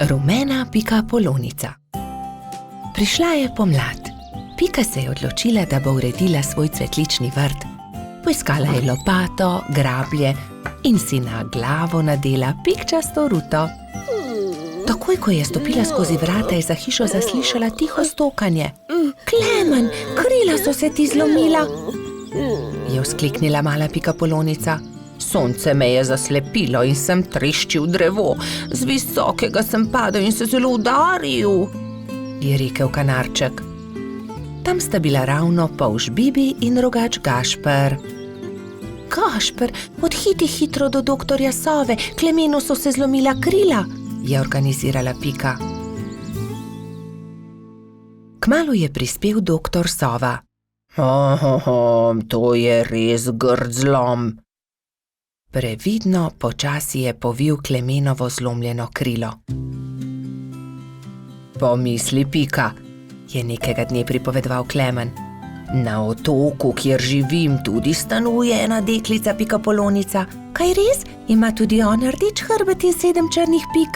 Rumena pikapolonica. Prišla je pomlad. Pika se je odločila, da bo uredila svoj cvetlični vrt. Poiskala je lopato, grablje in si na glavo nadela pikčasto ruto. Takoj, ko je stopila skozi vrata, je za hišo zaslišala tiho stokanje. Klemen, krila so se ti zlomila, je vzkliknila mala pikapolonica. Sonce me je zaslepilo in sem treščil drevo. Z visokega sem padel in se zelo udaril, je rekel kanarček. Tam sta bila ravno polž Bibi in rogač Gašper. Gašper, odhiti hitro do doktorja Sove, Klemenu so se zlomila krila, je organizirala Pika. Kmalu je prispel doktor Sova. To je res grd zlom. Previdno počasi je povil Klemenovo zlomljeno krilo. Pomisli, Pika, je nekega dne pripovedoval Klemen. Na otoku, kjer živim, tudi stanuje ena deklica pikapolonica. Kaj res? Ima tudi ona rdeč hrbet in 7 črnih pik?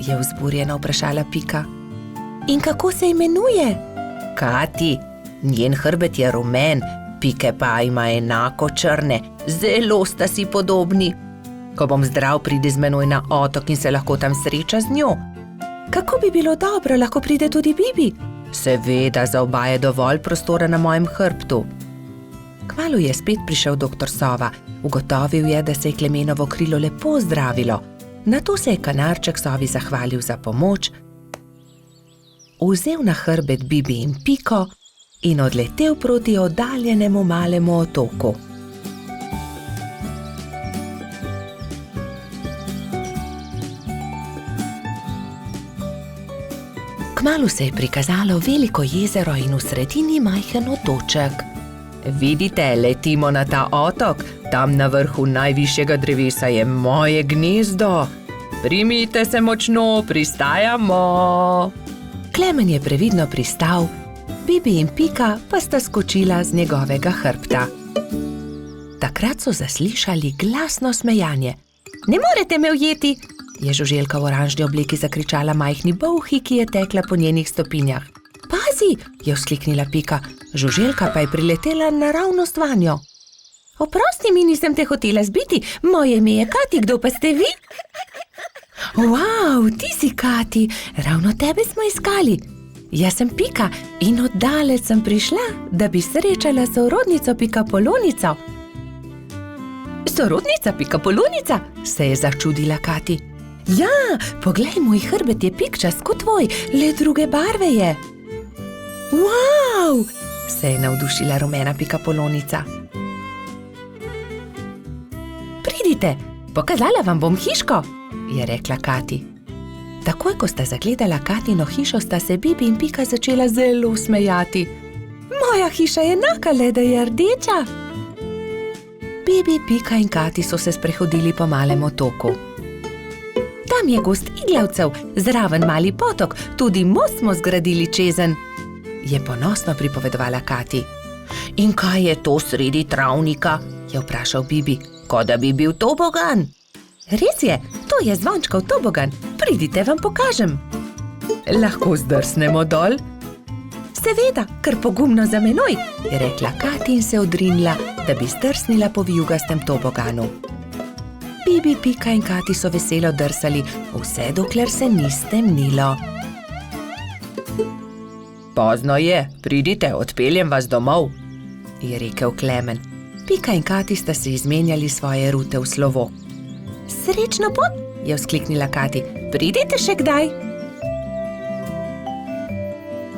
Je vzburjeno vprašala Pika. In kako se imenuje? Kati, njen hrbet je rumen, pike pa ima enako črne, zelo sta si podobni. Ko bom zdrav, pridi z menoj na otok in se lahko tam sreča z njo. Kako bi bilo dobro, lahko pride tudi Bibi? Seveda, za oba je dovolj prostora na mojem hrbtu. Kmalu je spet prišel doktor Sova. Ugotovil je, da se je Klemenovo krilo lepo zdravilo. Nato se je kanarček Sovi zahvalil za pomoč, vzel na hrbet Bibi in Piko in odletel proti oddaljenemu malemu otoku. Kmalu se je prikazalo veliko jezero in v sredini majhen otoček. Vidite, letimo na ta otok, tam na vrhu najvišjega drevesa je moje gnezdo. Primite se močno, pristajamo. Klemen je previdno pristal, Bibi in Pika pa sta skočila z njegovega hrbta. Takrat so zaslišali glasno smejanje. Ne morete me ujeti, je žuželka v oranžni obleki zakričala majhni bolhi, ki je tekla po njenih stopinjah. Pazi, je vzkliknila Pika, žuželka pa je priletela naravnost vanjo. Oprosti mi, nisem te hotela zbiti, moje ime je Kati, kdo pa ste vi? Wow, ti si Kati, ravno tebe smo iskali. Jaz sem Pika in oddaleč sem prišla, da bi srečala sorodnico pikapolonico. Sorodnica pikapolonica, se je začudila Kati. Ja, poglej, moj hrbet je pikčast kot tvoj, le druge barve je. Wow, se je navdušila rumena pikapolonica. Pridite, pokazala vam bom hiško, je rekla Kati. Takoj, ko sta zagledala Katino hišo, sta se Bibi in Pika začela zelo smejati. Moja hiša je enaka, le da je rdeča. Bibi, Pika in Kati so se sprehodili po malem otoku. Tam je gost iglavcev, zraven mali potok, tudi most smo zgradili čezenj, je ponosno pripovedovala Kati. In kaj je to sredi travnika? Je vprašal Bibi. Kot da bi bil tobogan. Res je, to je zvončkov tobogan, pridite, vam pokažem. Lahko zdrsnemo dol? Seveda, kar pogumno za menoj, je rekla Kati in se odrinila, da bi zdrsnila po vijugastem toboganu. Bibi, Pika in Kati so veselo drsali, vse dokler se ni stemnilo. Pozno je, pridite, odpeljem vas domov, je rekel Klemen. Pika in Kati sta se izmenjali svoje rute v slovo. Srečno pot, je vzkliknila Kati, pridite še kdaj.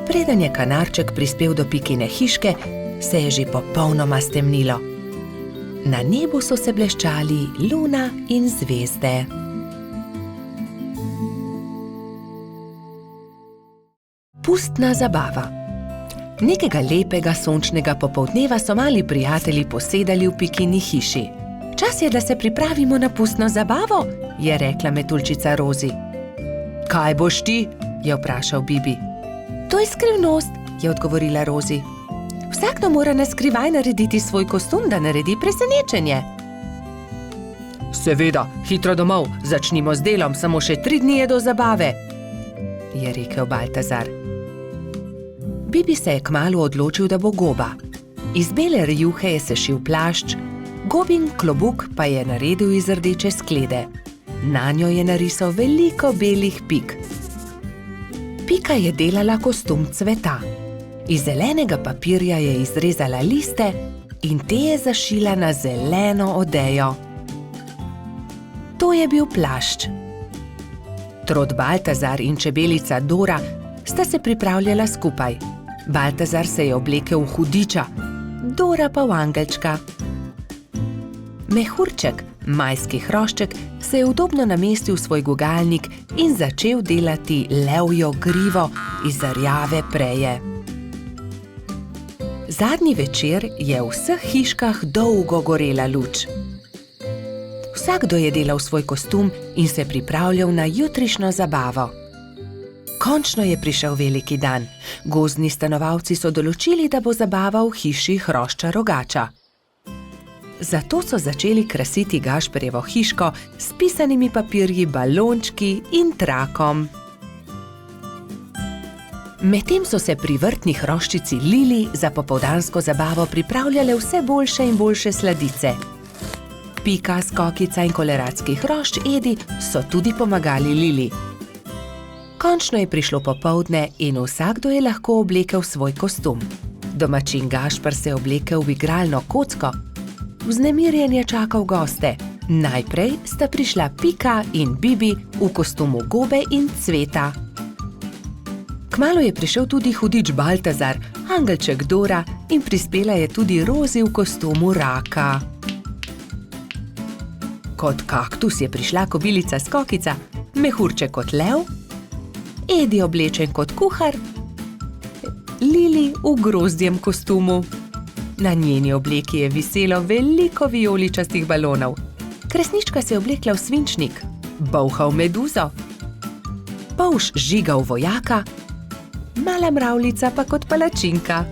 Preden je kanarček prispel do Pikine hiške, se je že popolnoma stemnilo. Na nebu so se bleščali luna in zvezde. Pustna zabava. Nekega lepega sončnega popoldneva so mali prijatelji posedali v Pikini hiši. Čas je, da se pripravimo na pustno zabavo, je rekla metuljčica Rozi. Kaj boš ti? Je vprašal Bibi. To je skrivnost, je odgovorila Rozi. Vsakdo mora na skrivaj narediti svoj kostum, da naredi presenečenje. Seveda, hitro domov, začnimo z delom, samo še 3 dni je do zabave, je rekel Baltazar. Bibi se je kmalu odločil, da bo goba. Iz bele rjuhe je sešil plašč, gobin klobuk pa je naredil iz rdeče sklede. Nanjo je narisal veliko belih pik. Pika je delala kostum cveta. Iz zelenega papirja je izrezala liste in te je zašila na zeleno odejo. To je bil plašč. Trod Baltazar in čebelica Dora sta se pripravljala skupaj. Baltazar se je oblekel v hudiča, Dora pa v angelčka. Mehurček, majski hrošček, se je udobno namestil v svoj gugalnik in začel delati levjo grivo iz rjave preje. Zadnji večer je v vseh hiškah dolgo gorela luč. Vsakdo je delal svoj kostum in se pripravljal na jutrišnjo zabavo. Končno je prišel veliki dan. Gozdni stanovalci so določili, da bo zabava v hiši hrošča rogača. Zato so začeli krasiti Gašperjevo hiško s pisanimi papirji, balončki in trakom. Medtem so se pri vrtni hroščici Lili za popoldansko zabavo pripravljale vse boljše in boljše sladice. Pika, Skokica in koleratski hrošč Edi so tudi pomagali Lili. Končno je prišlo popoldne in vsakdo je lahko oblekel svoj kostum. Domačin Gašper se je oblekel v igralno kocko. Vznemirjen je čakal goste. Najprej sta prišla Pika in Bibi v kostumu gobe in cveta. Kmalu je prišel tudi hudič Baltazar, angelček Dora in prispela je tudi Rozi v kostumu raka. Kot kaktus je prišla kobilica Skokica, mehurček kot lev, Edi oblečen kot kuhar, Lili v grozdjem kostumu. Na njeni obleki je viselo veliko vijoličastih balonov. Kresnička se je oblekla v svinčnik, Bolha v meduzo, Polž Žiga v vojaka, mala mravljica pa kot palačinka.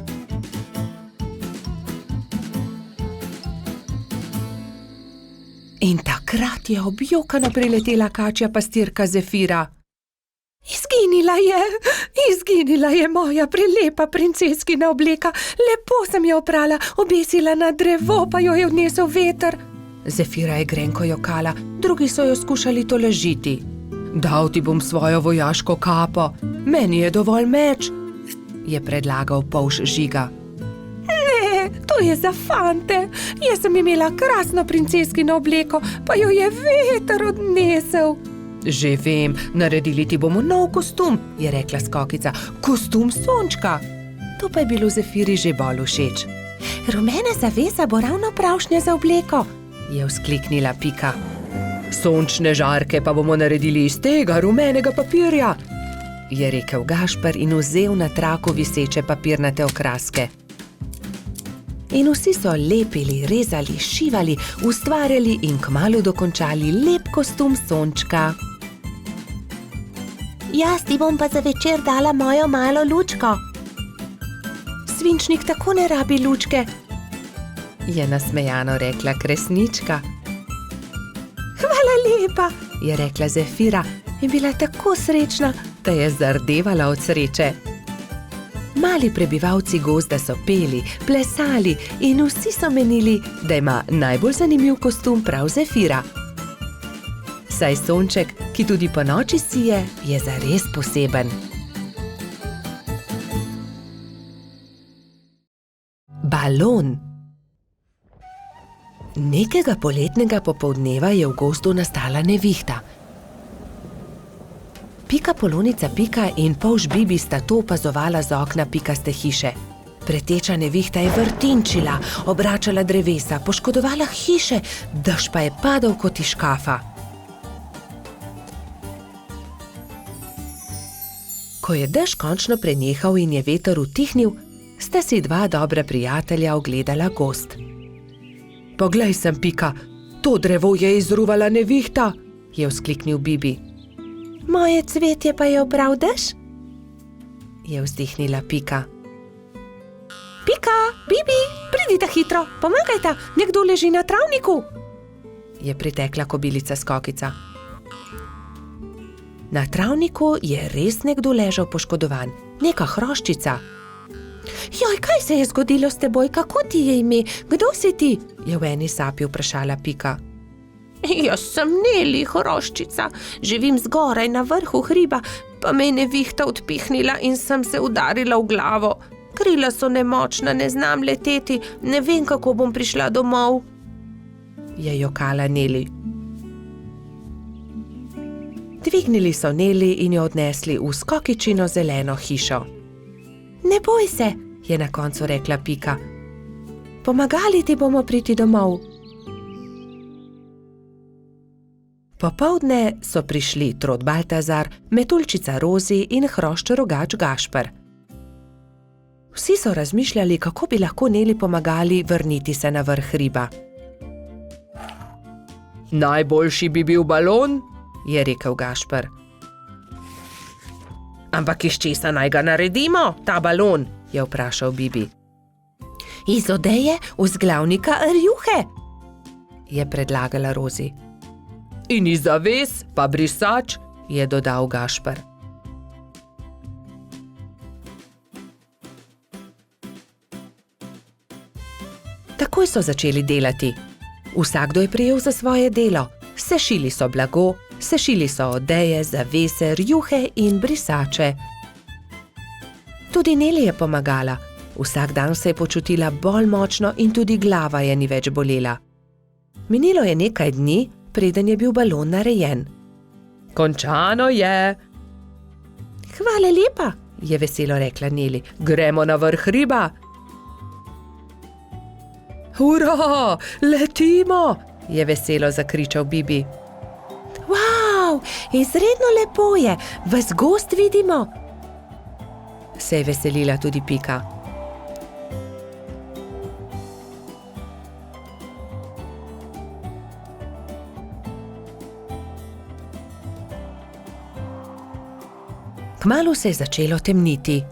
In takrat je objokano priletela kačja pastirka Zefira. Izginila je moja prelepa princeskina obleka. Lepo sem jo oprala, obesila na drevo, pa jo je odnesel veter. Zefira je grenko jokala, drugi so jo skušali tolažiti. Dal ti bom svojo vojaško kapo, meni je dovolj meč, je predlagal Polž Žiga. Ne, to je za fante. Jaz sem imela krasno princeskino obleko, pa jo je veter odnesel. Že vem, naredili ti bomo nov kostum, je rekla Skokica. Kostum sončka. To pa je bilo Zefiri že bolj všeč. Rumena zavesa bo ravno pravšnja za obleko, je vzkliknila Pika. Sončne žarke pa bomo naredili iz tega rumenega papirja, je rekel Gašper in vzel na traku viseče papirnate okraske. In vsi so lepili, rezali, šivali, ustvarjali in kmalu dokončali lep kostum sončka. Jaz ti bom pa za večer dala mojo malo lučko. Svinčnik tako ne rabi lučke, je nasmejano rekla Kresnička. Hvala lepa, je rekla Zefira in bila tako srečna, da je zardevala od sreče. Mali prebivalci gozda so peli, plesali in vsi so menili, da ima najbolj zanimiv kostum prav Zefira. Saj sonček, ki tudi po noči sije, je zares poseben. Balon. Nekega poletnega popoldneva je v gozdu nastala nevihta. Pika Polonica Pika in Polž Bibi sta to opazovala z okna pikaste hiše. Preteča nevihta je vrtinčila, obračala drevesa, poškodovala hiše, dež pa je padal kot iz škafa. Ko je dež končno prenehal in je veter utihnil, sta si dva dobra prijatelja ogledala gozd. Poglej sem, Pika, to drevo je izruvala nevihta, je vzkliknil Bibi. Moje cvetje pa je obral dež, je vzdihnila Pika. Pika, Bibi, pridite hitro, pomagajta, nekdo leži na travniku. je pritekla kobilica Skokica. Na travniku je res nekdo ležal poškodovan, neka hroščica. Joj, kaj se je zgodilo s teboj, kako ti je ime, kdo si ti? Je v eni sapi vprašala Pika. Jaz sem Neli, hroščica, živim zgoraj na vrhu hriba, pa me je nevihta odpihnila in sem se udarila v glavo. Krila so nemočna, ne znam leteti, ne vem, kako bom prišla domov. Je jokala Neli. Dvignili so Neli in jo odnesli v Skokičino zeleno hišo. Ne boj se, je na koncu rekla Pika. Pomagali ti bomo priti domov. Popoldne so prišli Trod Baltazar, Metuljčica Rozi in hrošč rogač Gašper. Vsi so razmišljali, kako bi lahko Neli pomagali vrniti se na vrh hriba. Najboljši bi bil balon, je rekel Gašper. Ampak iz česa naj ga naredimo, ta balon, je vprašal Bibi. Iz odeje vzglavnika rjuhe, je predlagala Rozi. In iz zaves pa brisač, je dodal Gašper. Takoj so začeli delati. Vsakdo je prijel za svoje delo. Sešili so blago, sešili so odeje, zavese, rjuhe in brisače. Tudi Neli je pomagala. Vsak dan se je počutila bolj močno in tudi glava je ni več bolela. Minilo je nekaj dni, preden je bil balon narejen. Končano je. Hvala lepa, je veselo rekla Neli. Gremo na vrh hriba. Hurra, letimo, je veselo zakričal Bibi. Wow, izredno lepo je, ves gozd vidimo. Se je veselila tudi Pika. Kmalu se je začelo temniti.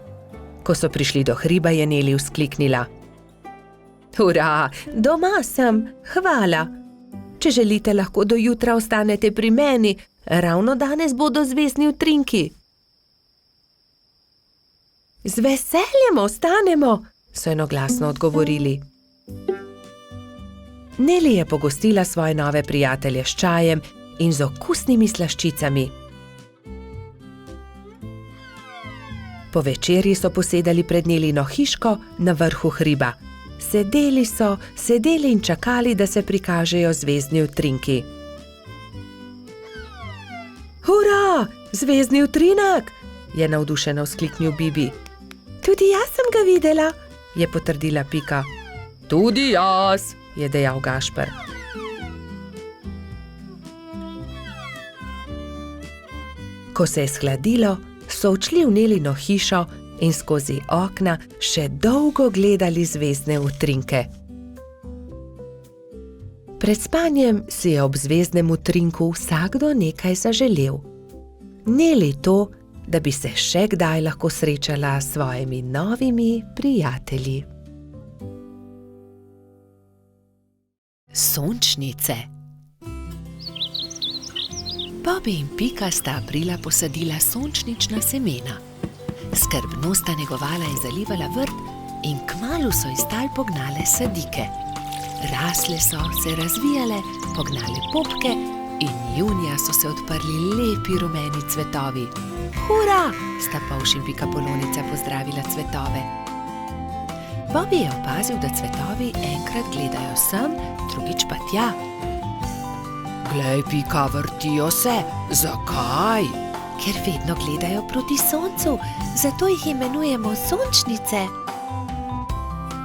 Ko so prišli do hriba, je Neli vzkliknila. Hurra, doma sem, hvala. Če želite, lahko do jutra ostanete pri meni, ravno danes bodo zvezdni utrinki. Z veseljem ostanemo, so enoglasno odgovorili. Neli je pogostila svoje nove prijatelje s čajem in z okusnimi slaščicami. Po večerji so posedali pred Nelino hiško na vrhu hriba. Sedeli in čakali, da se prikažejo zvezdni utrinki. Hurra, zvezdni utrinek, je navdušeno vzkliknil Bibi. Tudi jaz sem ga videla, je potrdila Pika. Tudi jaz, je dejal Gašper. Ko se je shladilo, so odšli v Nelino hišo in skozi okna še dolgo gledali zvezdne utrinke. Pred spanjem si je ob zvezdnem utrinku vsakdo nekaj zaželel. Neli to, da bi se še kdaj lahko srečala s svojimi novimi prijatelji. Sončnice. Bobby in Pika sta aprila posadila sončnična semena. Skrbno sta negovala in zalivala vrt in kmalu so iz tal pognale sadike. Rasle so, se razvijale, pognale popke in junija so se odprli lepi rumeni cvetovi. Hura! Sta Polž in Pika Polonica pozdravila cvetove. Bobby je opazil, da cvetovi enkrat gledajo sem, drugič pa tja. Glej, Pika, vrtijo se. Zakaj? Ker vedno gledajo proti soncu, zato jih imenujemo sončnice.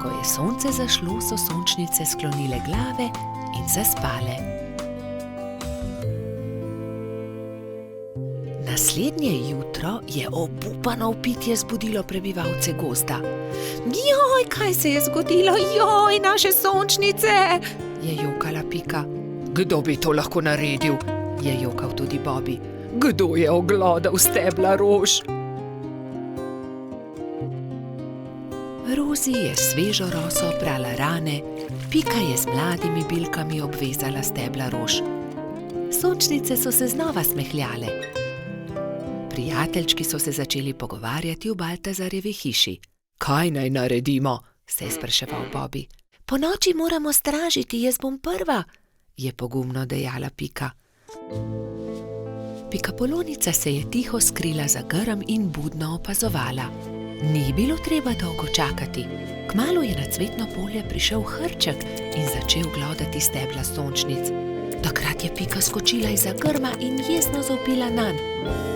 Ko je sonce zašlo, so sončnice sklonile glave in zaspale. Naslednje jutro je obupano vpitje zbudilo prebivalce gozda. Joj, kaj se je zgodilo? Joj, naše sončnice! Je jokala Pika. Kdo bi to lahko naredil? Je jokal tudi Bobby. Kdo je oglodal stebla rož? Rozi je svežo roso prala rane, Pika je z mladimi bilkami obvezala stebla rož. Sončnice so se znova smehljale. Prijateljčki so se začeli pogovarjati v Baltazarjevi hiši. Kaj naj naredimo? Se je spraševal Bobby. Ponoči moramo stražiti, jaz bom prva, je pogumno dejala Pika. Pikapolonica se je tiho skrila za grm in budno opazovala. Ni bilo treba dolgo čakati. Kmalu je na cvetno polje prišel Hrček in začel glodati stebla sončnic. Takrat je Pika skočila izza grma in jezno zavpila nanj.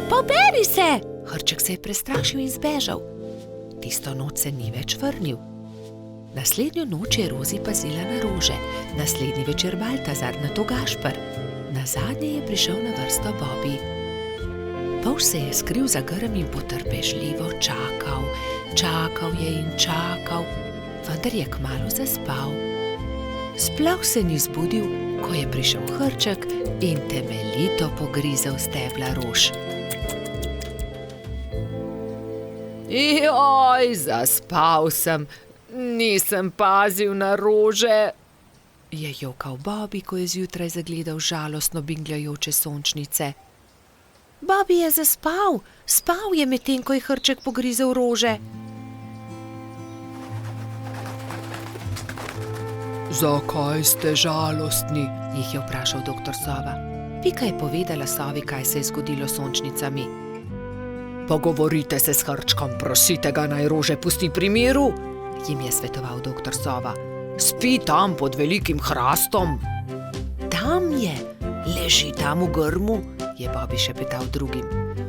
Poberi se! Hrček se je prestrašil in zbežal. Tisto noč se ni več vrnil. Naslednjo noč je Rozi pazila na rože, naslednji večer Baltazar, nato Gašper. Nazadnje je prišel na vrsto Bobby. Polž se je skril za grm in potrpežljivo čakal. Čakal je in čakal, vendar je kmalu zaspal. Sploh se ni zbudil, ko je prišel Hrček in temeljito pogrizel stebla rož. Joj, zaspal sem, nisem pazil na rože, je jokal Bobby, ko je zjutraj zagledal žalostno bingljajoče sončnice. Bobby je zaspal, spal je medtem, ko je Hrček pogrizel rože. Zakaj ste žalostni? Jih je vprašal doktor Sova. Pika je povedala Sovi, kaj se je zgodilo s sončnicami. Pogovorite se s Hrčkom, prosite ga, naj rože pusti pri miru, jim je svetoval doktor Sova. Spi tam pod velikim hrastom. Tam je, leži tam v grmu, je Bobby šepetal drugim.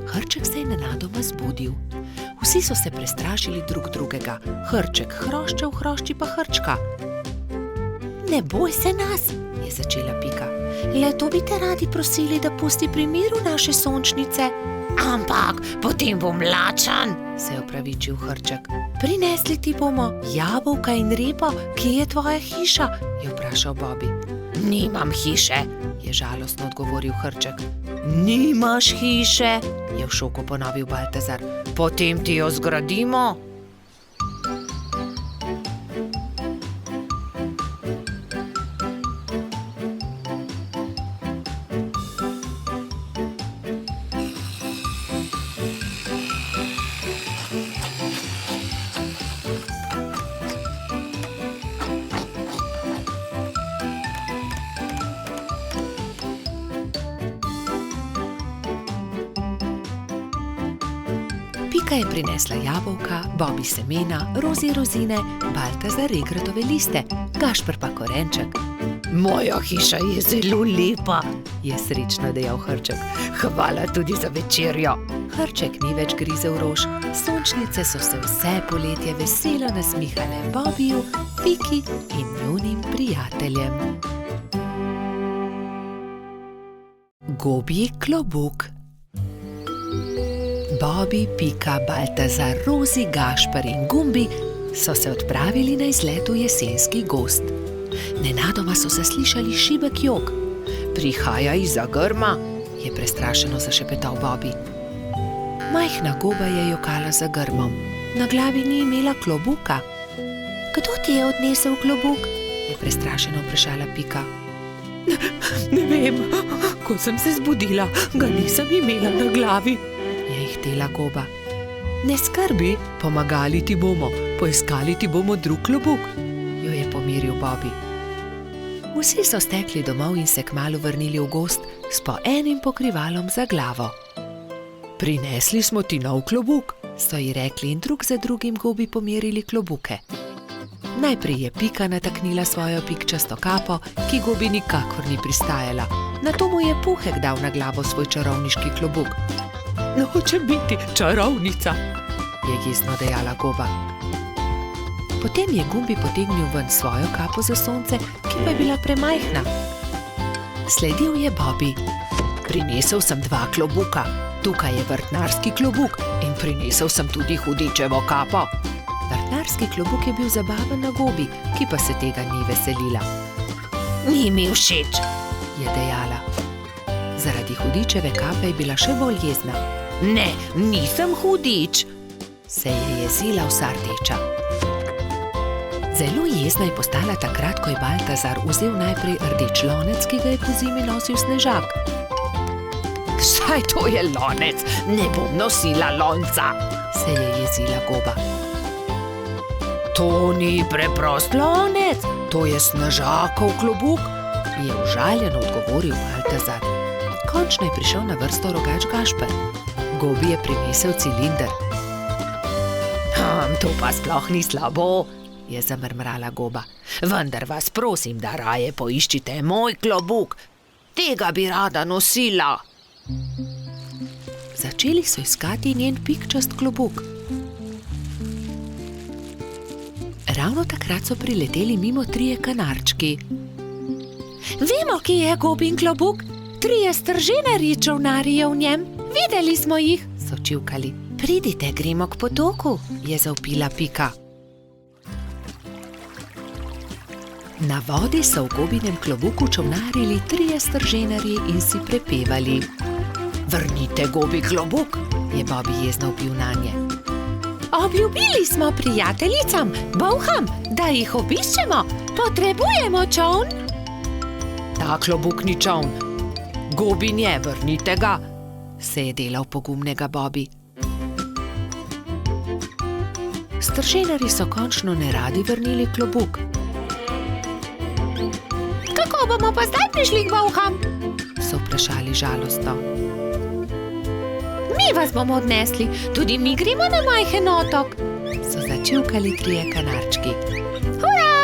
Hrček se je nenadoma zbudil. Vsi so se prestrašili drug drugega. Hrček hroščev, hrošči pa Hrčka. Ne boj se nas, je začela Pika. Le to bi te radi prosili, da pusti pri miru naše sončnice. Ampak potem bom lačen, se je opravičil Hrček. Prinesli ti bomo jabolka in repo, kje je tvoja hiša, je vprašal Bobby. Nimam hiše, je žalostno odgovoril Hrček. Nimaš hiše, je v šoku ponovil Baltazar. Potem ti jo zgradimo. Pika je prinesla jabolka, Bobby semena, Rozi rozine, Baltazar regratove liste, Gašper pa korenček. Moja hiša je zelo lepa, je srečno dejal Hrček. Hvala tudi za večerjo. Hrček ni več grizel rož, sončnice so se vse poletje veselo nasmihale Bobbyju, Piki in njunim prijateljem. Gobji klobuk. Bobby, Pika, Baltazar, Rozi, Gašper in Gumbi so se odpravili na izlet v jesenski gozd. Nenadoma so zaslišali šibek jok. Prihaja izza grma, je prestrašeno zašepetal Bobby. Majhna goba je jokala za grmom. Na glavi ni imela klobuka. Kdo ti je odnesel klobuk? Je prestrašeno vprašala Pika. Ne vem, ko sem se zbudila, ga nisem imela na glavi, je ihtela goba. Ne skrbi, pomagali ti bomo, poiskali ti bomo drug klobuk, jo je pomiril Bobby. Vsi so stekli domov in se kmalu vrnili v gozd s po enim pokrivalom za glavo. Prinesli smo ti nov klobuk, so ji rekli in drug za drugim gobi pomerili klobuke. Najprej je Pika nataknila svojo pikčasto kapo, ki gobi nikakor ni pristajala. Nato mu je Puhek dal na glavo svoj čarovniški klobuk. Nočem biti čarovnica, je jezno dejala goba. Potem je Gumbi potegnil ven svojo kapo za sonce, ki pa je bila premajhna. Sledil je Bobby. Prinesel sem 2 klobuka. Tukaj je vrtnarski klobuk in prinesel sem tudi hudičevo kapo. Vrtnarski klobuk je bil zabaven na gobi, ki pa se tega ni veselila. Ni mi všeč, je dejala. Zaradi hudičeve kape je bila še bolj jezna. Ne, nisem hudič, se je jezila vsa rdeča. Zelo jezna je postala takrat, ko je Baltazar vzel najprej rdeč lonec, ki ga je pozimi nosil Snežak. Saj to je lonec, ne bom nosila lonca, se je jezila Goba. To ni preprost lonec, to je Snežakov klobuk, je užaljeno odgovoril Baltazar. Končno je prišel na vrsto rogač Gašper. Gobi je prinesel cilinder. To pa sploh ni slabo, je zamrmrala Goba. Vendar vas prosim, da raje poiščite moj klobuk. Tega bi rada nosila. Začeli so iskati njen pikčast klobuk. Ravno takrat so prileteli mimo 3 kanarčki. Vemo, kje je Gobin klobuk. 3 stržinarji čolnarijo v njem. Videli smo jih, so čivkali. Pridite, gremo k potoku, je zavpila Pika. Na vodi so v Gobinem klobuku čolnarili 3 stržinarji in si prepevali. Vrnite Gobi klobuk, je Bobi jezno vpil nanje. Obljubili smo prijateljicam, bolham, da jih obiščemo. Potrebujemo čoln. Ta klobuk ni čoln. Gobin je, vrnite ga, se je delal pogumnega Bobi. Stržinarji so končno neradi vrnili klobuk. Kako bomo pa zdaj prišli k bolham? So vprašali žalostno. Mi vas bomo odnesli, tudi mi gremo na majhen otok, so začivkali 3 kanarčki. Hurra!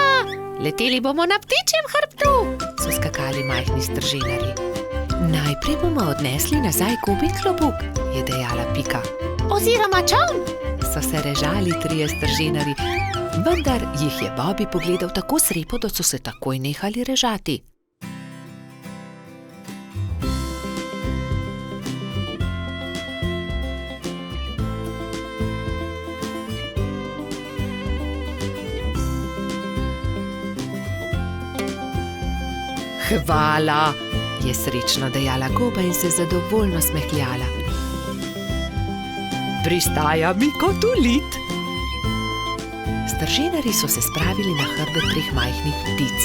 Leteli bomo na ptičjem hrbtu, so skakali majhni stržinarji. Najprej bomo odnesli nazaj Gobin klobuk, je dejala Pika. Oziroma čoln, so se režali 3 stržinarji, vendar jih je Bobi pogledal tako srepo, da so se takoj nehali režati. Hvala, je srečno dejala Goba in se zadovoljno smehljala. Pristaja mi kot ulit. Stržinarji so se spravili na hrbet 3 majhnih ptic.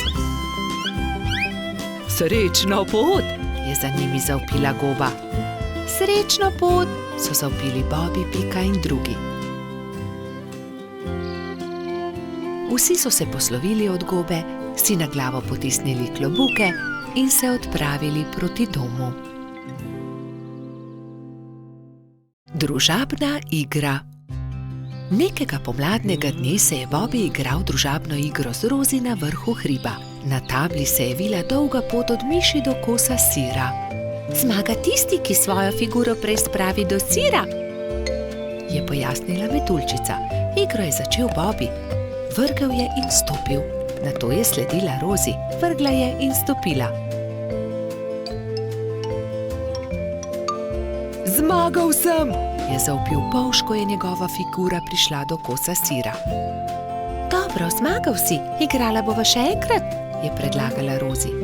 Srečno pot, je za njimi zavpila Goba. Srečno pot, so zavpili Bobi, Pika in drugi. Vsi so se poslovili od Gobe, si na glavo potisnili klobuke in se odpravili proti domu. Družabna igra. Nekega pomladnega dne se je Bobi igral družabno igro z Rozi na vrhu hriba. Na tabli se je vila dolga pot od miši do kosa sira. Zmaga tisti, ki svojo figuro prej spravi do sira, je pojasnila metuljčica. Igro je začel Bobi. Vrgel je in stopil. Nato je sledila Rozi. Vrgla je in stopila. Zmagal sem, je zavpil polž, ko je njegova figura prišla do kosa sira. Dobro, zmagal si, igrala bova še enkrat, je predlagala Rozi.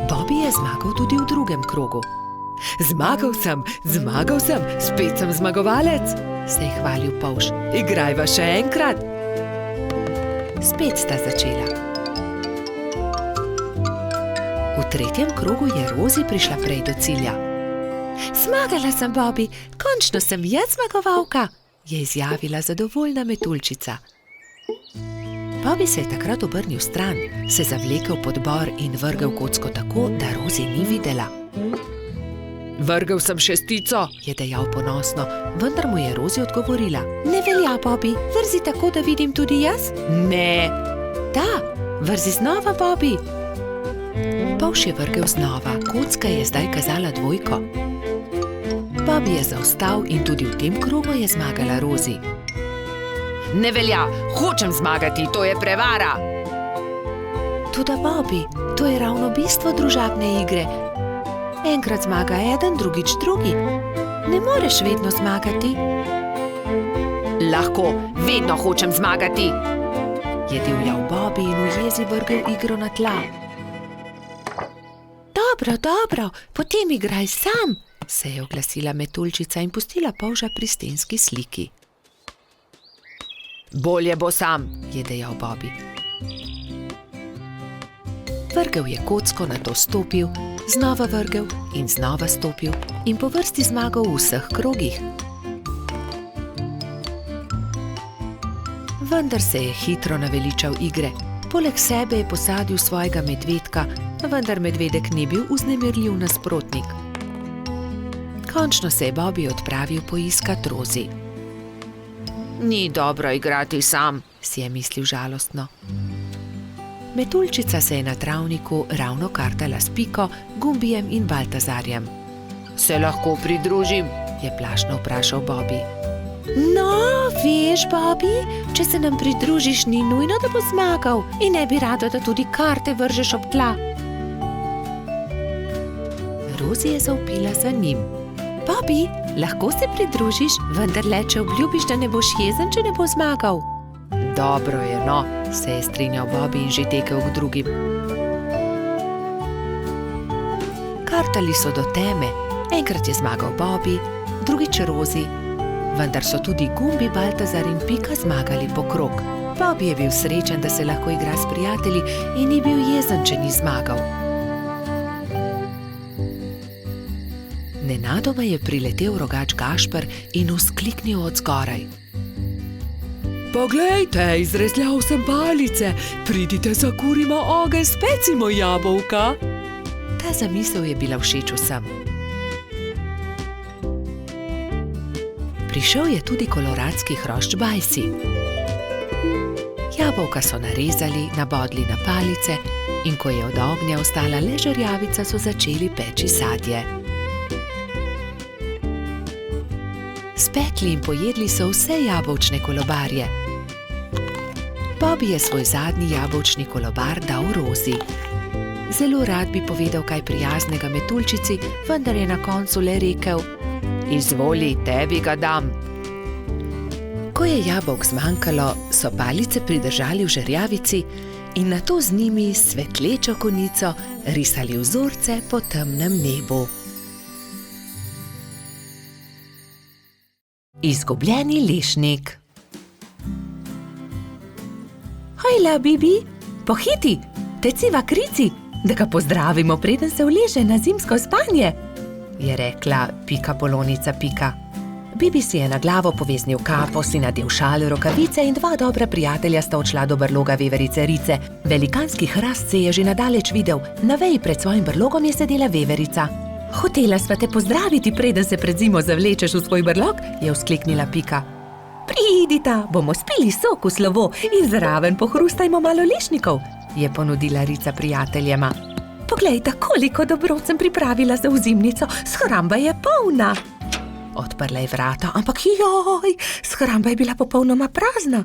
Bobi je zmagal tudi v drugem krogu. Zmagal sem, spet sem zmagovalec, se je hvalil polž. Igrajva še enkrat. Spet sta začela. V tretjem krogu je Rozi prišla prej do cilja. Zmagala sem, Bobi, končno sem jaz zmagovalka, je izjavila zadovoljna metuljčica. Bobi se je takrat obrnil stran, se zavlekel pod bor in vrgel kocko tako, da Rozi ni videla. Vrgel sem 6, je dejal ponosno, vendar mu je Rozi odgovorila. Ne velja, Bobi, vrzi tako, da vidim tudi jaz? Ne. Da, vrzi znova, Bobi. Polž je vrgel znova, kocka je zdaj kazala 2. Bobi je zaostal in tudi v tem krogu je zmagala Rozi. Ne velja, hočem zmagati, to je prevara. Toda, Bobi, to je ravno bistvo družabne igre. Enkrat zmaga eden, drugič drugi. Ne moreš vedno zmagati. Lahko, vedno hočem zmagati, je divjal Bobi in v jezi vrgel igro na tla. Dobro, potem igraj sam, se je oglasila metuljčica in pustila polža pri stenski sliki. Bolje bo sam, je dejal Bobby. Vrgel je kocko, nato stopil, znova vrgel in znova stopil in po vrsti zmagal v vseh krogih. Vendar se je hitro naveličal igre. Poleg sebe je posadil svojega medvedka, vendar medvedek ni bil vznemirljiv nasprotnik. Končno se je Bobby odpravil poiskat Rozi. Ni dobro igrati sam, si je mislil žalostno. Metuljčica se je na travniku ravno kartala s Piko, Gumbijem in Baltazarjem. Se lahko pridružim? Je plašno vprašal Bobby. No, veš, Bobby, če se nam pridružiš, ni nujno, da bo zmagal in ne bi rado, da tudi karte vržeš ob tla. Rozi je zavpila za njim. Bobby, lahko se pridružiš, vendar le, če obljubiš, da ne boš jezen, če ne bo zmagal. Dobro je, no, se je strinjal Bobby in že tekel k drugim. Kartali so do teme. Enkrat je zmagal Bobby, drugič Rozi, vendar so tudi Gumbi, Baltazar in Pika zmagali po krog. Bobby je bil srečen, da se lahko igra s prijatelji in ni bil jezen, če ni zmagal. Nenadoma je priletel rogač Gašper in vzkliknil od zgoraj. Poglejte, izrezljal sem palice, pridite, zakurimo ogenj, specimo jabolka. Ta zamisel je bila všeč vsem. Prišel je tudi koloradski hrošč Bajsi. Jabolka so narezali, nabodli na palice in ko je od ognja ostala le žerjavica, so začeli peči sadje. Spekli in pojedli so vse jabolčne kolobarje. Bobby je svoj zadnji jabolčni kolobar dal Rozi. Zelo rad bi povedal kaj prijaznega metuljčici, vendar je na koncu le rekel: Izvoli, tebi ga dam. Ko je jabolk zmanjkalo, so palice pridržali v žerjavici in nato z njimi s svetlečo konico risali vzorce po temnem nebu. Izgubljeni lešnik. Hojla, Bibi, pohiti, teciva krici, da ga pozdravimo, preden se uleže na zimsko spanje, je rekla Pika Polonica Pika. Bibi si je na glavo poveznil kapo, si nadel šal, rokavice in dva dobra prijatelja sta odšla do brloga veverice Rice. Velikanski hrast se je že nadaleč videl, na veji pred svojim brlogom je sedela veverica. Hotela sva te pozdraviti, preden se pred zimo zavlečeš v svoj brlog, je vzkliknila Pika. Pridita, bomo spili sok v slovo in zraven pohrustajmo malo lešnikov, je ponudila Rica prijateljema. Poglejta, koliko dobrot sem pripravila za ozimnico, shramba je polna. Odprla je vrata, ampak joj, shramba je bila popolnoma prazna.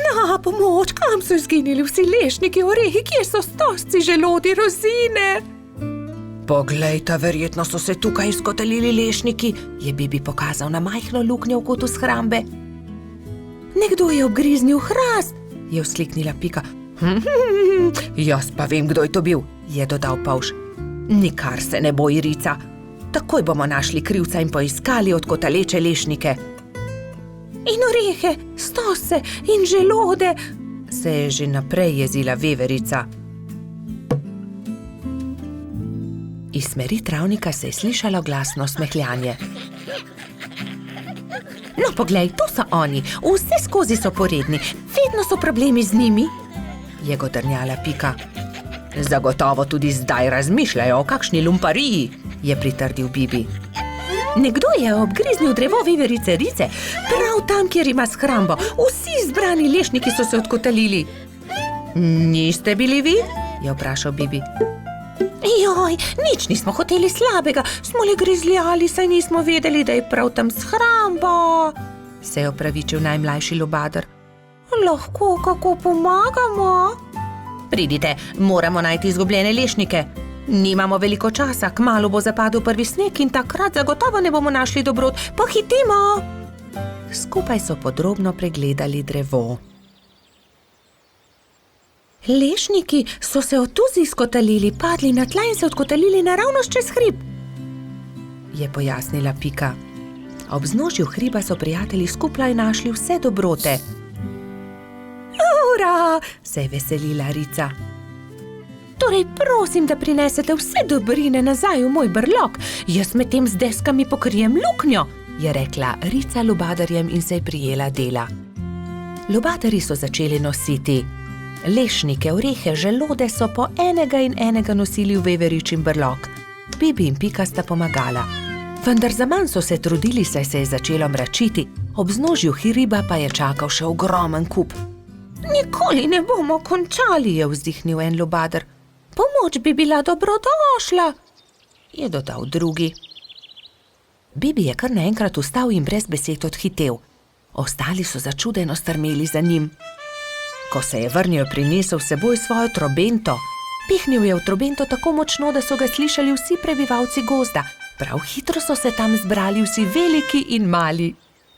Na pomoč, kam so izginili vsi lešniki, orehi, kje so stožci, želodi, rozine? Poglejta, verjetno so se tukaj izkotalili lešniki, je Bibi pokazal na majhno luknjo v kotu shrambe. Nekdo je obgriznil hrast, je vzkliknila Pika. Jaz pa vem, kdo je to bil, je dodal Pavš. Nikar se ne boj, Rica. Takoj bomo našli krivca in poiskali odkotaleče lešnike. In orehe, stose in želode, se je že naprej jezila veverica. Iz smeri travnika se je slišalo glasno smehljanje. No, poglej, to so oni, vse skozi so poredni, vedno so problemi z njimi, je godrnjala Pika. Zagotovo tudi zdaj razmišljajo o kakšni lumpariji, je pritrdil Bibi. Nekdo je obgriznil drevo veverice Rice, prav tam, kjer ima shrambo. Vsi zbrani lešniki so se odkotalili. Niste bili vi? Je vprašal Bibi. Joj, nič nismo hoteli slabega, smo le grizljali, saj nismo vedeli, da je prav tam shramba, se je opravičil najmlajši lubadar. Lahko kako pomagamo? Pridite, moramo najti izgubljene lešnike. Nimamo veliko časa, kmalu bo zapadel prvi sneg in takrat zagotovo ne bomo našli dobrot. Pohitimo! Skupaj so podrobno pregledali drevo. Lešniki so se od tuzi izkotalili, padli na tla in se odkotalili naravnost čez hrib, je pojasnila Pika. Ob vznožju hriba so prijatelji skupaj našli vse dobrote. Hura! Se je veselila Rica. Torej, prosim, da prinesete vse dobrine nazaj v moj brlog. Jaz medtem z deskami pokrijem luknjo, je rekla Rica lubadarjem in se je prijela dela. Lubadarji so začeli nositi lešnike, orehe, želode so po enega in enega nosili v veveričin brlog. Bibi in Pika sta pomagala. Vendar zaman so se trudili, saj se je začelo mračiti, ob vznožju hriba pa je čakal še ogromen kup. Nikoli ne bomo končali, je vzdihnil en lubadar. Pomoč bi bila dobrodošla, je dodal drugi. Bibi je kar naenkrat vstal in brez besed odhitel. Ostali so začudeno strmeli za njim. Ko se je vrnil, prinesel s seboj svojo trobento. Pihnil je v trobento tako močno, da so ga slišali vsi prebivalci gozda. Prav hitro so se tam zbrali vsi veliki in mali.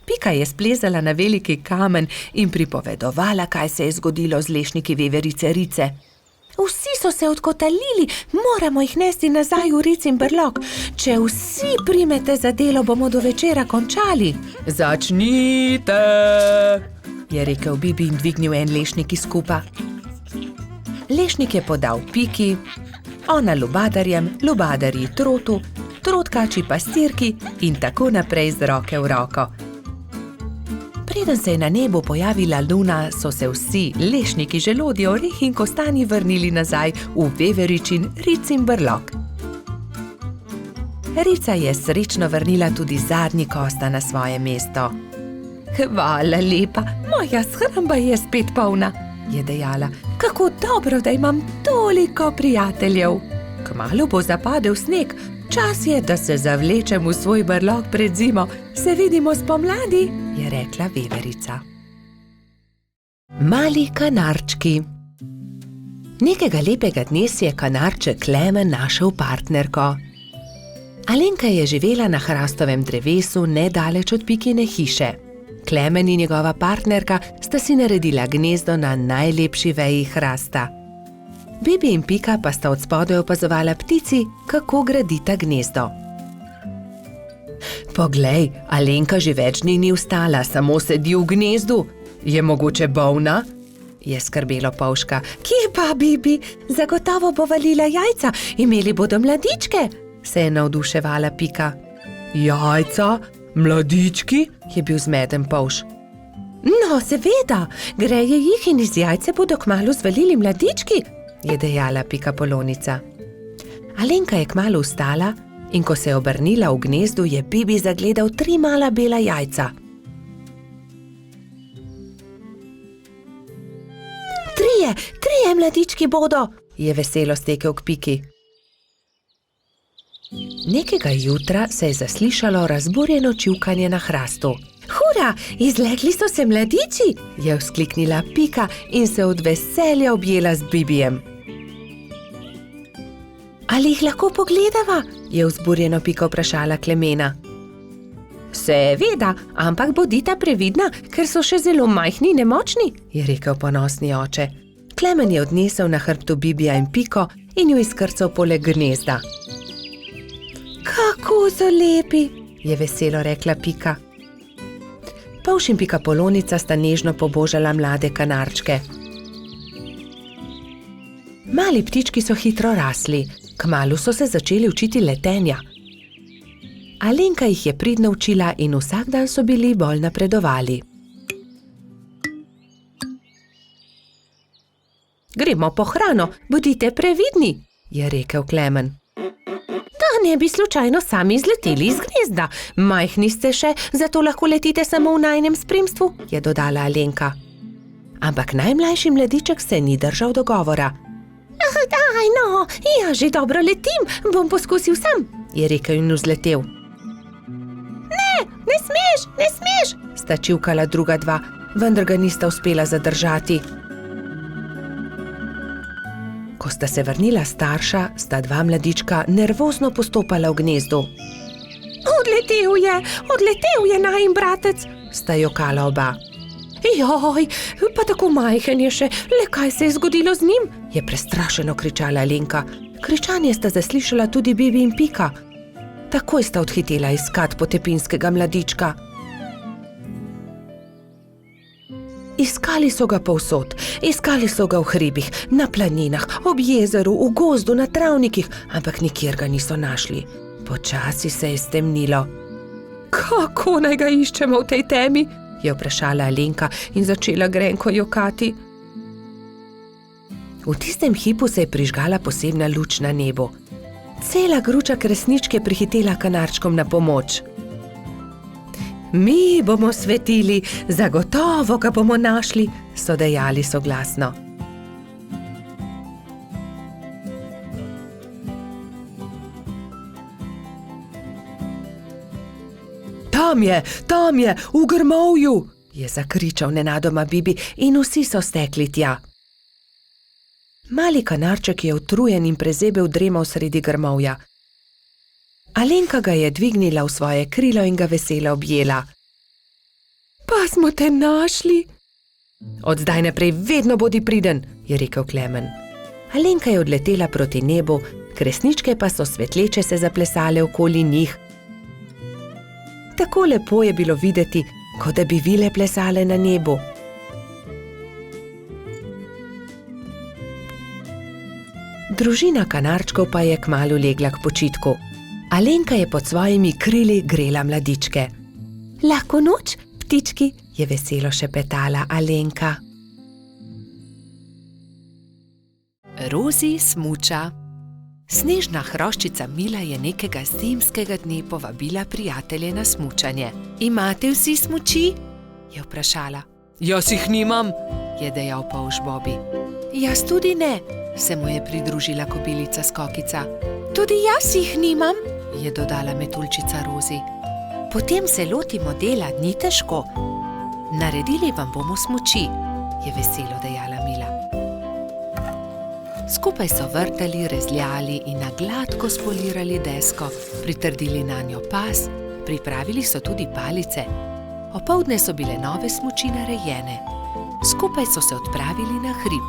Pika je splezala na veliki kamen in pripovedovala, kaj se je zgodilo z lešniki veverice Rice. Vsi so se odkotalili, moramo jih nesti nazaj v Ricin brlog. Če vsi primete za delo, bomo do večera končali. Začnite, je rekel Bibi in dvignil en lešnik iz kupa. Lešnik je podal Piki, ona lubadarjem, lubadarji trotu, trotkači pastirki in tako naprej z roke v roko. Preden se je na nebu pojavila luna, so se vsi lešniki, želodje, orehi in kostanji vrnili nazaj v veveričin Ricin brlog. Rica je srečno vrnila tudi zadnji kosta na svoje mesto. Hvala lepa, moja shramba je spet polna, je dejala. Kako dobro, da imam toliko prijateljev. Kmalu bo zapadel sneg, čas je, da se zavlečem v svoj brlog pred zimo. Se vidimo spomladi, je rekla veverica. Mali kanarčki. Nekega lepega dne si je kanarček Klemen našel partnerko. Alenka je živela na hrastovem drevesu nedaleč od Pikine hiše. Klemen in njegova partnerka sta si naredila gnezdo na najlepši veji hrasta. Bibi in Pika pa sta od spodaj opazovala ptici, kako gradita gnezdo. Poglej, Alenka že več dni ni vstala, samo sedi v gnezdu. Je mogoče bolna? Je skrbelo Polška. Kje pa, Bibi? Zagotovo bo valila jajca, imeli bodo mladičke, se je navduševala Pika. Jajca? Mladički? Je bil zmeden Polš. No, seveda, greje jih in iz jajce bodo kmalu zvalili mladički, je dejala Pika Polonica. Alenka je kmalu vstala in ko se je obrnila v gnezdu, je Bibi zagledal 3 mala bela jajca. Trije mladički bodo, je veselo stekel k Piki. Nekega jutra se je zaslišalo razburjeno čivkanje na hrastu. Hura, izlegli so se mladiči, je vzkliknila Pika in se od veselja objela z Bibijem. Ali jih lahko pogledava? Je vzburjeno Pika vprašala Klemena. Seveda, ampak bodita previdna, ker so še zelo majhni in nemočni, je rekel ponosni oče. Klemen je odnesel na hrbtu Bibija in Piko in jo izkrcal poleg gnezda. Kako so lepi, je veselo rekla Pika. Polš in Pika Polonica sta nežno pobožala mlade kanarčke. Mali ptički so hitro rasli, kmalu so se začeli učiti letenja. Alenka jih je pridno učila in vsak dan so bili bolj napredovali. Gremo po hrano, bodite previdni, je rekel Klemen. Da ne bi slučajno sami izleteli iz gnezda. Majhni ste še, zato lahko letite samo v najinem spremstvu, je dodala Alenka. Ampak najmlajši mladiček se ni držal dogovora. Daj no, ja že dobro letim, bom poskusil sam, je rekel in vzletel. Ne smeš, sta čivkala druga dva, vendar ga nista uspela zadržati. Ko sta se vrnila starša, sta 2 mladička nervozno postopala v gnezdu. Odletel je najin bratec, sta jokala oba. Joj, pa tako majhen je še, le kaj se je zgodilo z njim, je prestrašeno kričala Alenka. Kričanje sta zaslišala tudi Bibi in Pika. Takoj sta odhitela iskat potepinskega mladička. Iskali so ga povsod, iskali so ga v hribih, na planinah, ob jezeru, v gozdu, na travnikih, ampak nikjer ga niso našli. Počasi se je stemnilo. Kako naj ga iščemo v tej temi? Je vprašala Alenka in začela grenko jokati. V tistem hipu se je prižgala posebna luč na nebu. Cela gruča kresničk je prihitela kanarčkom na pomoč. Mi bomo svetili, zagotovo ga bomo našli, so dejali soglasno. Tam je, v grmovju, je zakričal nenadoma Bibi in vsi so stekli tja. Mali kanarček je utrujen in prezebel dremal sredi grmovja. Alenka ga je dvignila v svoje krilo in ga veselo objela. Pa smo te našli! Od zdaj naprej vedno bodi priden, je rekel Klemen. Alenka je odletela proti nebu, kresničke pa so svetleče se zaplesale okoli njih. Tako lepo je bilo videti, kot da bi vile plesale na nebu. Družina kanarčkov pa je kmalu legla k počitku. Alenka je pod svojimi krili grela mladičke. Lahko noč, ptički, je veselo šepetala Alenka. Rozi smuča. Snežna hroščica Mila je nekega zimskega dne povabila prijatelje na smučanje. Imate vsi smuči? Je vprašala. Jaz jih nimam, je dejal polž Bobi. Jaz tudi ne, se mu je pridružila kobilica Skokica. Tudi jaz jih nimam, je dodala metuljčica Rozi. Potem se lotimo dela, ni težko. Naredili vam bomo smuči, je veselo dejala Mila. Skupaj so vrtali, rezljali in na gladko spolirali desko, pritrdili nanjo pas, pripravili so tudi palice. Opoldne so bile nove smuči narejene. Skupaj so se odpravili na hrib.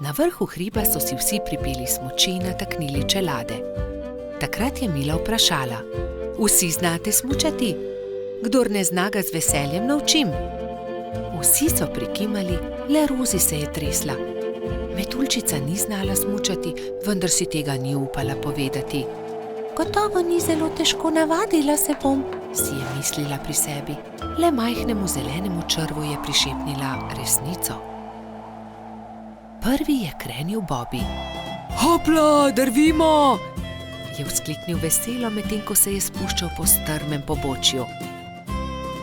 Na vrhu hriba so si vsi pripeli smuči in nataknili čelade. Takrat je Mila vprašala. Vsi znate smučati? Kdor ne zna, ga z veseljem naučim. Vsi so prikimali, le Rozi se je tresla. Metuljčica ni znala smučati, vendar si tega ni upala povedati. Gotovo ni zelo težko, navadila se bom, si je mislila pri sebi. Le majhnemu zelenemu črvu je prišepnila resnico. Prvi je krenil Bobi. Hopla, drvimo! Je vzkliknil veselo, medtem ko se je spuščal po strmem pobočju.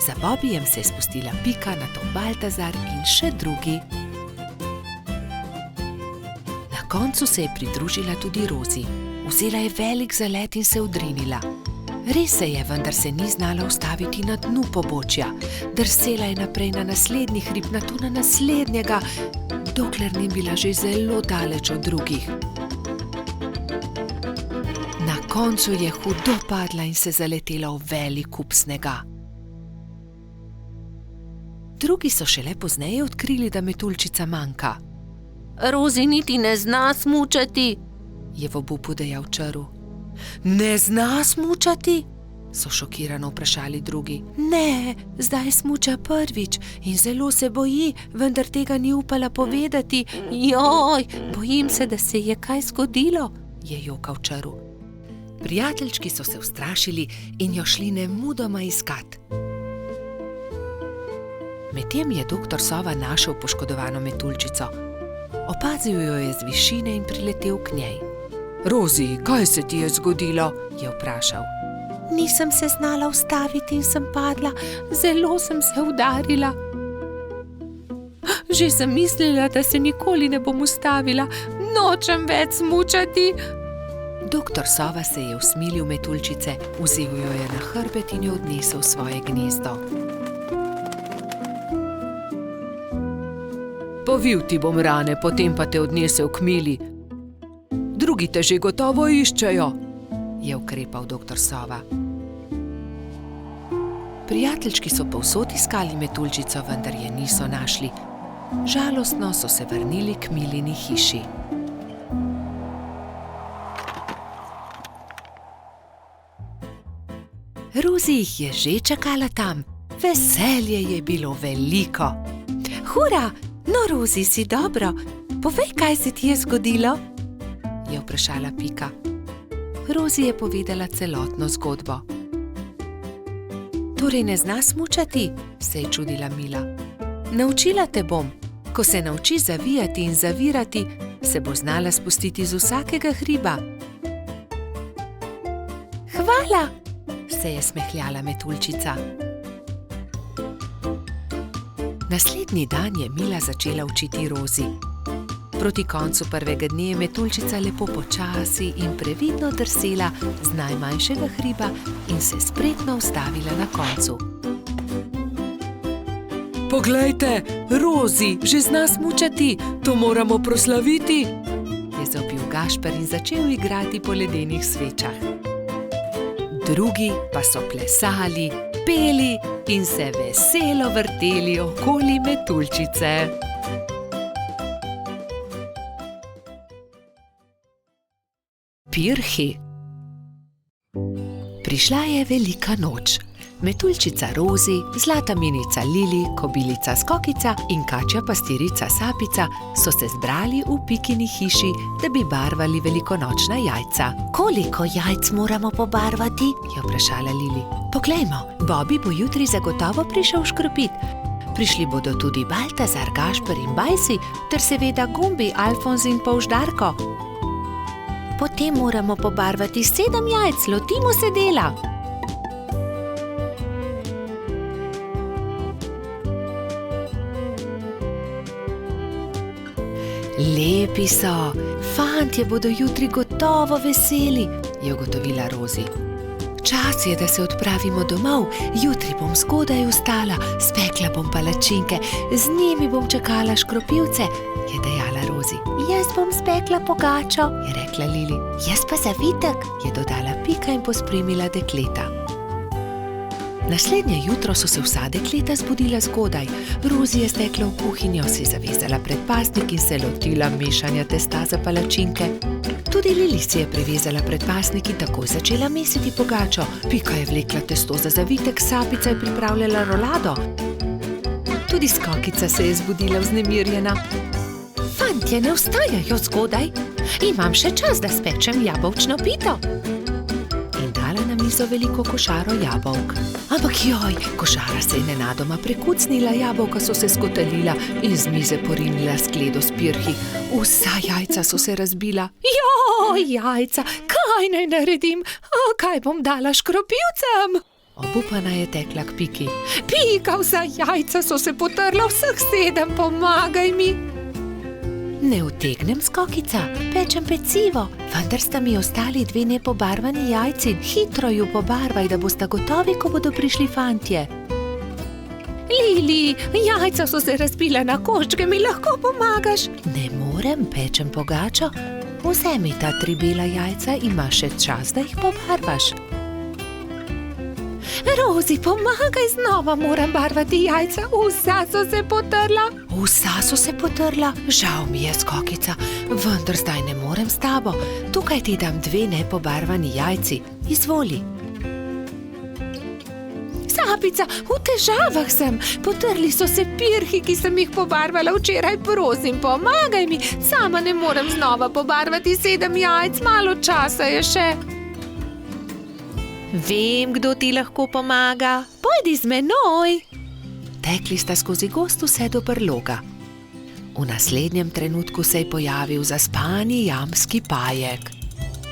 Za Bobijem se je spustila Pika, nato Baltazar in še drugi. Na koncu se je pridružila tudi Rozi. Vzela je velik zalet in se odrinila. Res se je, vendar se ni znala ustaviti na dnu pobočja. Drsela je naprej na naslednji hrib, nato na naslednjega, dokler ni bila že zelo daleč od drugih. Na koncu je hudo padla in se zaletela v velik kup snega. Drugi so šele pozneje odkrili, da metuljčica manjka. Rozi niti ne zna smučati, je v obupu dejal črv. Ne zna smučati? So šokirano vprašali drugi. Ne, zdaj smuča prvič in zelo se boji, vendar tega ni upala povedati. Joj, bojim se, da se je kaj zgodilo, je jokal črv. Prijateljčki so se ustrašili in jo šli nemudoma iskat. Medtem je doktor Sova našel poškodovano metuljčico. Opazil jo je z višine in priletel k njej. Rozi, kaj se ti je zgodilo? Je vprašal. Nisem se znala ustaviti in sem padla, zelo sem se udarila. Že sem mislila, da se nikoli ne bom ustavila, nočem več smučati. Doktor Sova se je usmilil metuljčice, vzel jo je na hrbet in jo odnesel v svoje gnezdo. Povil ti bom rane, potem pa te odnesel k Mili. Drugi te že gotovo iščejo, je ukrepal doktor Sova. Prijateljčki so povsod iskali metuljčico, vendar je niso našli. Žalostno so se vrnili k Milini hiši. Rozi jih je že čakala tam. Veselje je bilo veliko. Hura, no, Rozi, si dobro. Povej, kaj se ti je zgodilo? Je vprašala Pika. Rozi je povedala celotno zgodbo. Torej ne zna smučati, se je čudila Mila. Naučila te bom. Ko se nauči zavijati in zavirati, se bo znala spustiti z vsakega hriba. Hvala, se je smehljala Metuljčica. Naslednji dan je Mila začela učiti Rozi. Proti koncu prvega dne je Metuljčica lepo počasi in previdno drsela z najmanjšega hriba in se spretno ustavila na koncu. Poglejte, Rozi že zna smučati, to moramo proslaviti, je zavpil Gašper in začel igrati po ledenih svečah. Drugi pa so plesali, peli in se veselo vrteli okoli Metuljčice. Pirhi. Prišla je velika noč. Metuljčica Rozi, zlata minica Lili, kobilica Skokica in kačja pastirica Sapica so se zbrali v Pikini hiši, da bi barvali velikonočna jajca. Koliko jajc moramo pobarvati? Je vprašala Lili. Poglejmo, Bobby bo jutri zagotovo prišel škropit. Prišli bodo tudi Baltazar, Gašper in Bajsi, ter seveda Gumbi, Alfonz in Polždarko. Potem moramo pobarvati 7 jajc, lotimo se dela. Lepi so, fantje bodo jutri gotovo veseli, je ugotovila Rozi. Čas je, da se odpravimo domov, jutri bom zgodaj vstala, spekla bom palačinke, z njimi bom čakala škropivce, je dejala Rozi. Jaz bom spekla pogačo, je rekla Lili. Jaz pa zavitek, je dodala Pika in pospremila dekleta. Naslednje jutro so se vsa dekleta zbudila zgodaj. Rozi je stekla v kuhinjo, si zavezala predpasnik in se lotila mešanja testa za palačinke. Tudi Lili si je prevezala predpasnik in takoj začela mesiti pogačo. Pika je vlekla testo za zavitek, Sapica je pripravljala rolado. Tudi Skokica se je zbudila vznemirjena. Fantje ne vstajajo zgodaj, imam še čas, da spečem jabolčno pito. In dala na mizo veliko košaro jabolk. Ampak joj, košara se je nenadoma prekucnila, jabolka so se skotalila in z mize porinila skledo s pirhi. Vsa jajca so se razbila. Joj, jajca, kaj naj naredim? Kaj bom dala škropivcem? Obupana je tekla k Piki. Pika, vsa jajca so se potrla, vseh 7, pomagaj mi. Ne utegnem, Skokica, pečem pecivo, vendar sta mi ostali 2 nepobarvani jajci. Hitro ju pobarvaj, da bosta gotovi, ko bodo prišli fantje. Lili, jajca so se razbila na koščke, mi lahko pomagaš? Ne morem, pečem pogačo. Vzemi ta 3 bela jajca, imaš še čas, da jih pobarvaš. Rozi, pomagaj, znova moram barvati jajca, vsa so se potrla. Vsa so se potrla? Žal mi je, Skokica, vendar zdaj ne morem s tabo. Tukaj ti dam 2 nepobarvani jajci, izvoli. Sapica, v težavah sem, potrli so se pirhi, ki sem jih pobarvala včeraj, prosim, pomagaj mi, sama ne morem znova pobarvati 7 jajc, malo časa je še. Vem, kdo ti lahko pomaga. Pojdi z menoj. Tekli sta skozi gost vse do brloga. V naslednjem trenutku se je pojavil zaspani jamski Pajek.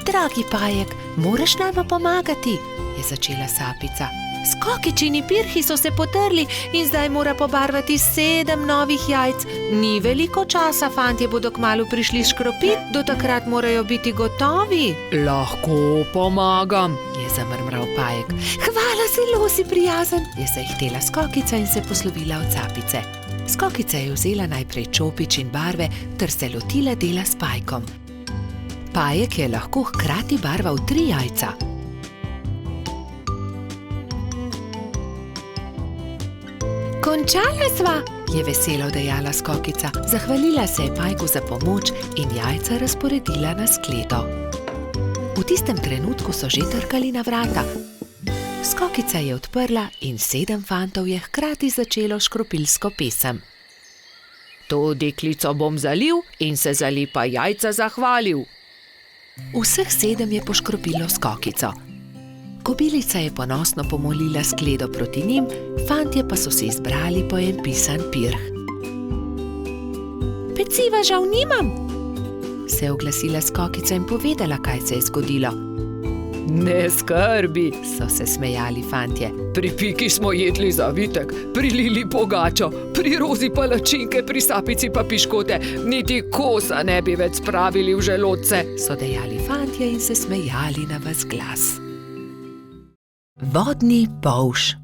Dragi Pajek, moraš nama pomagati, je začela Sapica. Skokičini pirhi so se potrli in zdaj mora pobarvati 7 novih jajc. Ni veliko časa, fantje bodo kmalu prišli škropit, do takrat morajo biti gotovi. Lahko pomagam, je zamrmral Pajek. Hvala, zelo si prijazen, je se htela Skokica in se poslovila od Sapice. Skokica je vzela najprej čopič in barve ter se lotila dela s Pajkom. Pajek je lahko hkrati barval 3 jajca. Končala sva, je veselo dejala Skokica. Zahvalila se je Pajku za pomoč in jajca razporedila na skledo. V tistem trenutku so že trkali na vrata. Skokica je odprla in 7 fantov je hkrati začelo škropilsko pesem. To deklico bom zalil in se za lepa jajca zahvalil. Vseh 7 je poškropilo Skokico. Kobilica je ponosno pomolila skledo proti njim, fantje pa so se izbrali po en pisan pirh. Peciva žal nimam, se je oglasila Skokica in povedala, kaj se je zgodilo. Ne skrbi, so se smejali fantje. Pri Piki smo jedli zavitek, pri Lili pogačo, pri Rozi palačinke, pri Sapici pa piškote, niti kosa ne bi več spravili v želodce, so dejali fantje in se smejali na ves glas. Vodni polž.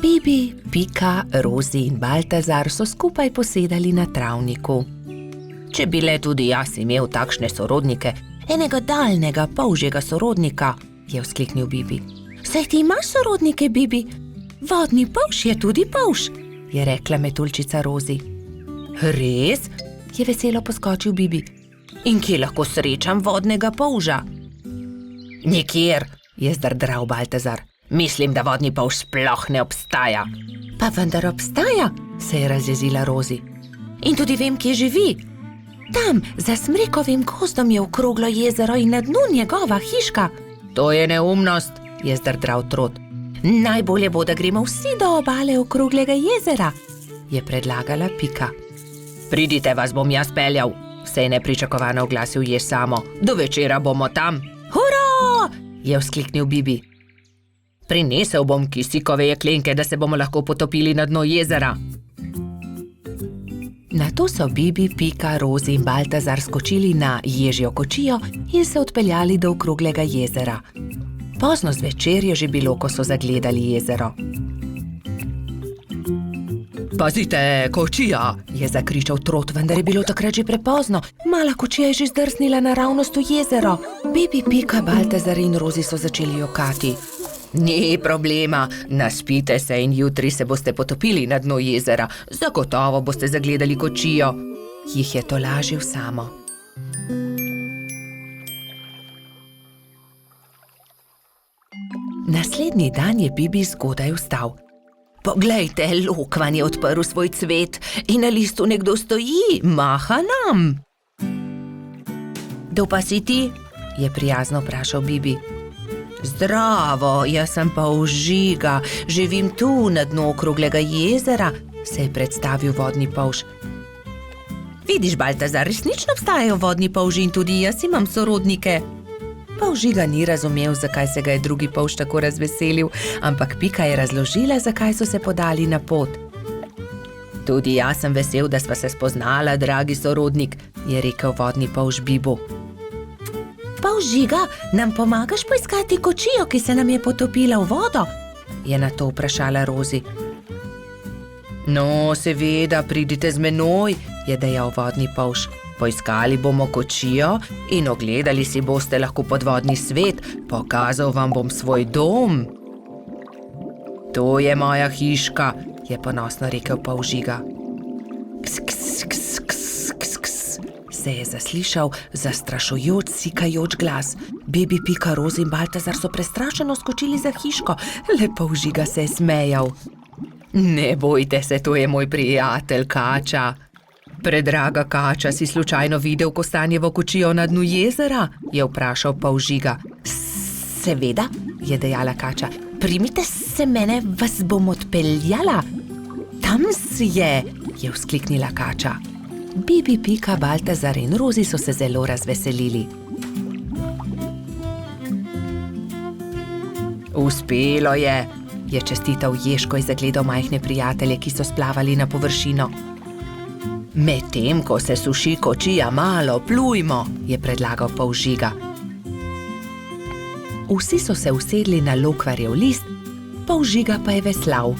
Bibi, Pika, Rozi in Baltazar so skupaj posedali na travniku. Če bi le tudi jaz imel takšne sorodnike, enega daljnega polžjega sorodnika, je vzkliknil Bibi. Saj ti imaš sorodnike, Bibi? Vodni polž je tudi polž, je rekla metuljčica Rozi. Res? Je veselo poskočil Bibi. In kje lahko srečam vodnega polža? Nikjer, je zdrdral Baltazar. Mislim, da vodni polž sploh ne obstaja. Pa vendar obstaja, se je razjezila Rozi. In tudi vem, kje živi. Tam, za smrekovim gozdom je okroglo jezero in na dnu njegova hiška. To je neumnost, je zdrdral Trot. Najbolje bo, da gremo vsi do obale okroglega jezera, je predlagala Pika. Pridite, vas bom jaz peljal, se je nepričakovano oglasil Jež Samo. Do večera bomo tam. Hurra, je vzkliknil Bibi. Prinesel bom kisikove jeklenke, da se bomo lahko potopili na dno jezera. Nato so Bibi, Pika, Rozi in Baltazar skočili na ježjo kočijo in se odpeljali do okroglega jezera. Pozno zvečer je že bilo, ko so zagledali jezero. Pazite, kočija, je zakričal Trot, vendar je bilo takrat že prepozno. Mala kočija je že zdrsnila naravnost v jezero. Bibi, Pika, Baltazar in Rozi so začeli jokati. Ni problema, naspite se in jutri se boste potopili na dno jezera. Zagotovo boste zagledali kočijo, jih je tolažil Samo. Naslednji dan je Bibi zgodaj vstal. Poglejte, lokvan je odprl svoj cvet in na listu nekdo stoji, maha nam. Kdo pa si ti? Je prijazno vprašal Bibi. Zdravo, jaz sem polž Žiga, živim tu na dnu okroglega jezera, se je predstavil vodni polž. Vidiš, Baltazar, resnično obstajajo vodni polži in tudi jaz imam sorodnike. Polž Žiga ni razumel, zakaj se ga je drugi polž tako razveselil, ampak Pika je razložila, zakaj so se podali na pot. Tudi jaz sem vesel, da sva se spoznala, dragi sorodnik, je rekel vodni polž Bibu. Polž Žiga, nam pomagaš poiskati kočijo, ki se nam je potopila v vodo? Je na to vprašala Rozi. No, seveda, pridite z menoj, je dejal vodni polž. Poiskali bomo kočijo in ogledali si boste lahko podvodni svet, pokazal vam bom svoj dom. To je moja hiška, je ponosno rekel polž Žiga. Ks, ks, ks, ks, ks, ks, se je zaslišal zastrašujoč, sikajoč glas. Bibi, Pika, Rozi in Baltazar so prestrašeno skočili za hiško, le polž Žiga se je smejal. Ne bojte se, to je moj prijatelj Kača. Predraga Kača, si slučajno videl kostanjevo kočijo na dnu jezera? Je vprašal polž Žiga. Seveda, je dejala Kača. Primite se mene, vas bom odpeljala. Tam je vzkliknila Kača. Bibi, Pika, Baltazar in Rozi so se zelo razveselili. Uspelo je čestital Jež, ko je zagledal majhne prijatelje, ki so splavali na površino. Medtem, ko se suši kočija, malo plujmo, je predlagal polž Žiga. Vsi so se usedli na lokvarjev list, polž Žiga pa je veslal.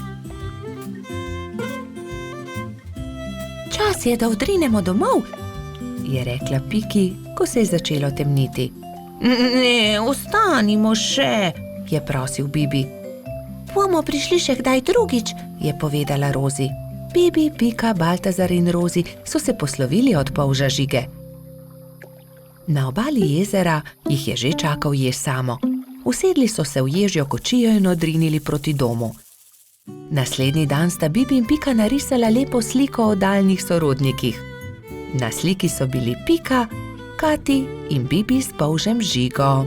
Čas je, da odrinemo domov, je rekla Piki, ko se je začelo temniti. Ne, ostanimo še, je prosil Bibi. Bomo prišli še kdaj drugič, je povedala Rozi. Bibi, Pika, Baltazar in Rozi so se poslovili od polža Žige. Na obali jezera jih je že čakal jež Samo. Usedli so se v ježjo kočijo in odrinili proti domu. Naslednji dan sta Bibi in Pika narisala lepo sliko o daljnih sorodnikih. Na sliki so bili Pika, Kati in Bibi s polžem Žigo.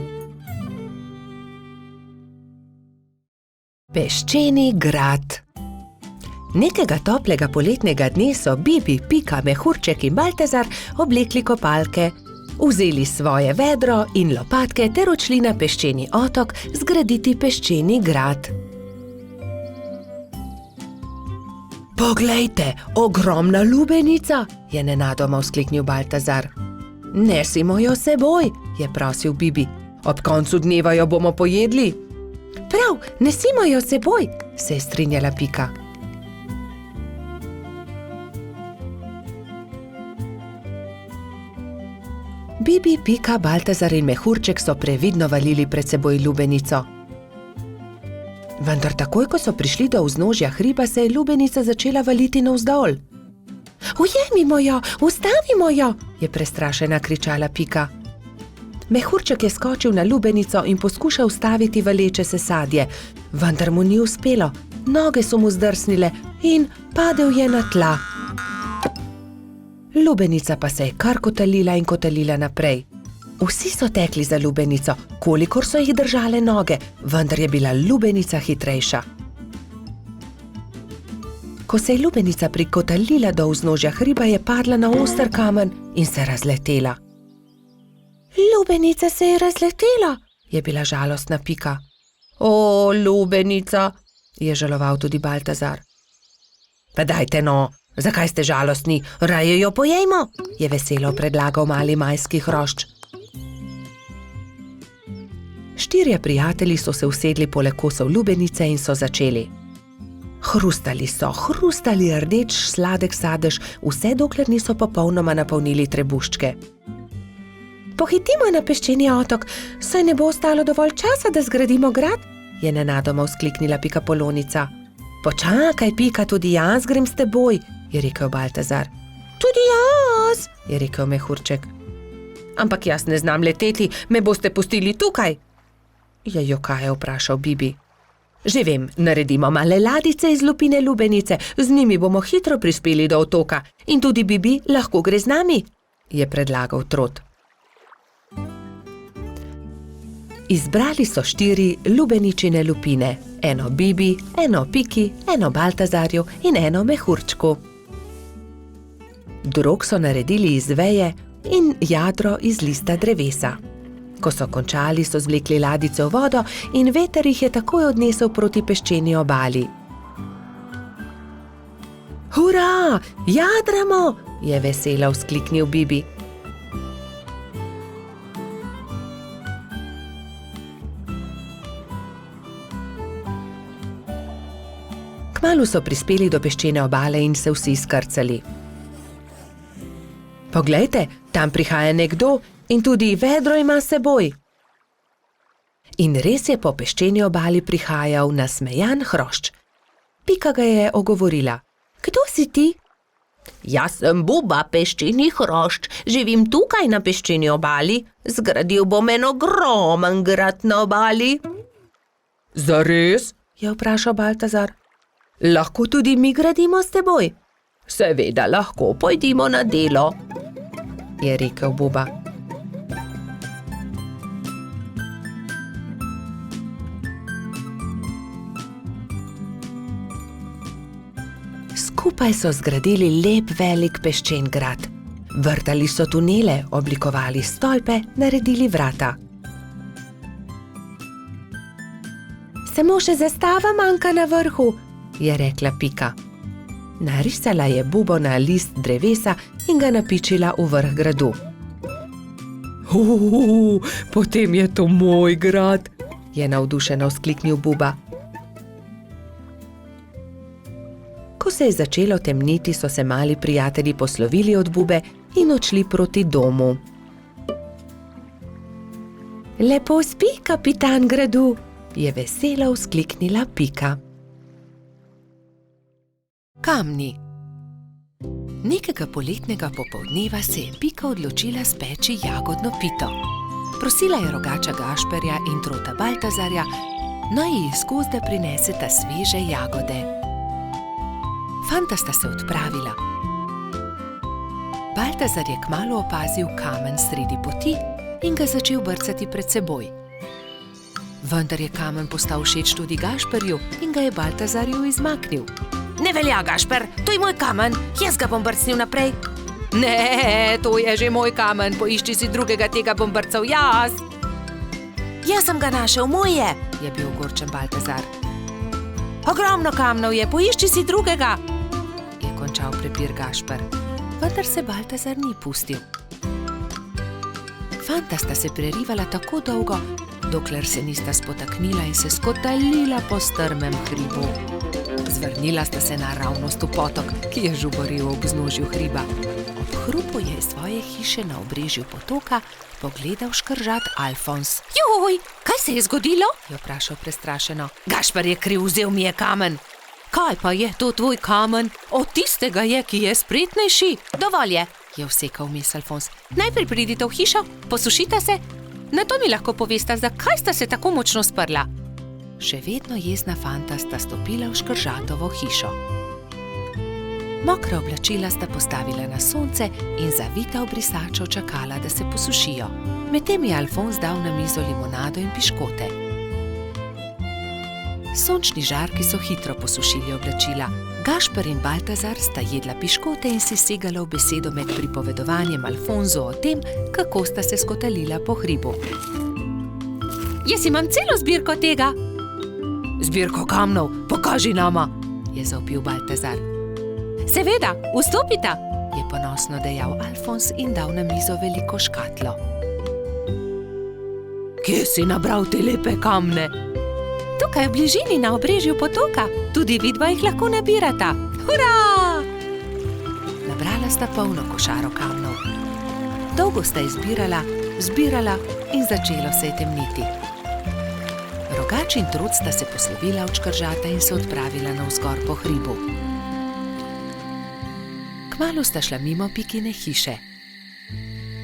Peščeni grad. Nekega toplega poletnega dne so Bibi, Pika, Mehurček in Baltazar oblekli kopalke, vzeli svoje vedro in lopatke ter odšli na peščeni otok zgraditi peščeni grad. Poglejte, ogromna lubenica, je nenadoma vzkliknil Baltazar. Nesimo jo seboj, je prosil Bibi. Ob koncu dneva jo bomo pojedli. Prav, nesimo jo seboj, se je strinjala Pika. Bibi, Pika, Baltazar in Mehurček so previdno valili pred seboj lubenico. Vendar takoj, ko so prišli do vznožja hriba, se je lubenica začela valiti navzdol. Ujemimo jo, ustavimo jo, je prestrašena kričala Pika. Mehurček je skočil na lubenico in poskušal ustaviti valeče se sadje, vendar mu ni uspelo, noge so mu zdrsnile in padel je na tla. Lubenica pa se je kar kotalila in kotalila naprej. Vsi so tekli za lubenico, kolikor so jih držale noge, vendar je bila lubenica hitrejša. Ko se je lubenica prikotalila do vznožja hriba, je padla na oster kamen in se razletela. Lubenica se je razletela, je bila žalostna Pika. O, lubenica, je žaloval tudi Baltazar. Pa dajte no, zakaj ste žalostni, raje jo pojejmo, je veselo predlagal mali majski hrošč. Štirje prijatelji so se usedli poleg kosov lubenice in so začeli. Hrustali rdeč sladek sadež, vse dokler niso popolnoma napolnili trebuščke. Pohitimo na peščeni otok, saj ne bo ostalo dovolj časa, da zgradimo grad, je nenadoma vzkliknila Pikapolonica. Počakaj, Pika, tudi jaz grem s teboj, je rekel Baltazar. Tudi jaz, je rekel Mehurček. Ampak jaz ne znam leteti, me boste pustili tukaj, je jokaje vprašal Bibi. Že vem, naredimo male ladice iz lupine lubenice, z njimi bomo hitro prispeli do otoka in tudi Bibi lahko gre z nami, je predlagal Trot. Izbrali so 4 lubeničine lupine, eno Bibi, eno Piki, eno Baltazarju in eno Mehurčku. Drog so naredili iz veje in jadro iz lista drevesa. Ko so končali, so zvlekli ladice v vodo in veter jih je takoj odnesel proti peščeni obali. Hurra, jadramo, je veselo vzkliknil Bibi. Kmalu so prispeli do peščene obale in se vsi skrcali. Poglejte, tam prihaja nekdo in tudi vedro ima s seboj. In res je po peščeni obali prihajal nasmejan hrošč. Pika ga je ogovorila. Kdo si ti? Jaz sem Buba, peščeni hrošč, živim tukaj na peščeni obali, zgradil bom en ogromen grad na obali. Zares? Je vprašal Baltazar. Lahko tudi mi gradimo s teboj? Seveda lahko, pojdimo na delo, je rekel Buba. Skupaj so zgradili lep velik peščen grad. Vrtali so tunele, oblikovali stolpe, naredili vrata. Samo še zastava manjka na vrhu, je rekla Pika. Narisala je bubo na list drevesa in ga napičila v vrh gradu. Potem je to moj grad, je navdušeno vzkliknil Buba. Ko se je začelo temniti, so se mali prijatelji poslovili od Bube in odšli proti domu. Lepo spi, kapitan gradu, je veselo vzkliknila Pika. Kamni. Nekega poletnega popoldneva se je Pika odločila speči jagodno pito. Prosila je rogača Gašperja in trota Baltazarja, naj ji iz gozda prineseta sveže jagode. Fanta sta se odpravila. Baltazar je kmalu opazil kamen sredi poti in ga začel brcati pred seboj. Vendar je kamen postal všeč tudi Gašperju in ga je Baltazarju izmaknil. Ne velja, Gašper, to je moj kamen, jaz ga bom brcnil naprej. Ne, to je že moj kamen, poišči si drugega, tega bom brcal jaz. Jaz sem ga našel, moj je bil ogorčen Baltazar. Ogromno kamnov je, poišči si drugega, je končal prepir Gašper. Vendar se Baltazar ni pustil. Fanta sta se prerivala tako dolgo, dokler se nista spotaknila in se skotalila po strmem hribu. Zvrnila sta se naravnost v potok, ki je žuboril ob vznožju hriba. Ob hrupu je iz svoje hiše na obrežju potoka pogledal škržat Alfons. Joj, kaj se je zgodilo? Je vprašal prestrašeno. Gašper je kriv, vzel mi je kamen. Kaj pa je to tvoj kamen? Od tistega je, ki je spretnejši. Dovolj je vsekal vmes Alfons. Najprej pridite v hišo, posušite se, nato mi lahko povesta, zakaj sta se tako močno sprla. Še vedno jezna fanta sta stopila v škržatovo hišo. Mokra oblačila sta postavila na sonce in zavita v brisačo čakala, da se posušijo. Medtem je Alfons dal na mizo limonado in piškote. Sončni žarki so hitro posušili oblačila. Gašper in Baltazar sta jedla piškote in si segala v besedo med pripovedovanjem Alfonzu o tem, kako sta se skotalila po hribu. Jaz imam celo zbirko tega. Zbirko kamnov, pokaži nama, je zavpil Baltazar. Seveda, vstopita, je ponosno dejal Alfons in dal na mizo veliko škatlo. Kje si nabral te lepe kamne? Tukaj v bližini na obrežju potoka, tudi vidva jih lahko nabirata. Hurra! Nabrala sta polno košaro kamnov. Dolgo sta izbirala, zbirala in začelo se je temniti. Rogač in trud sta se poslovila od škržata in se odpravila navzgor po hribu. Kmalu sta šla mimo Pikine hiše.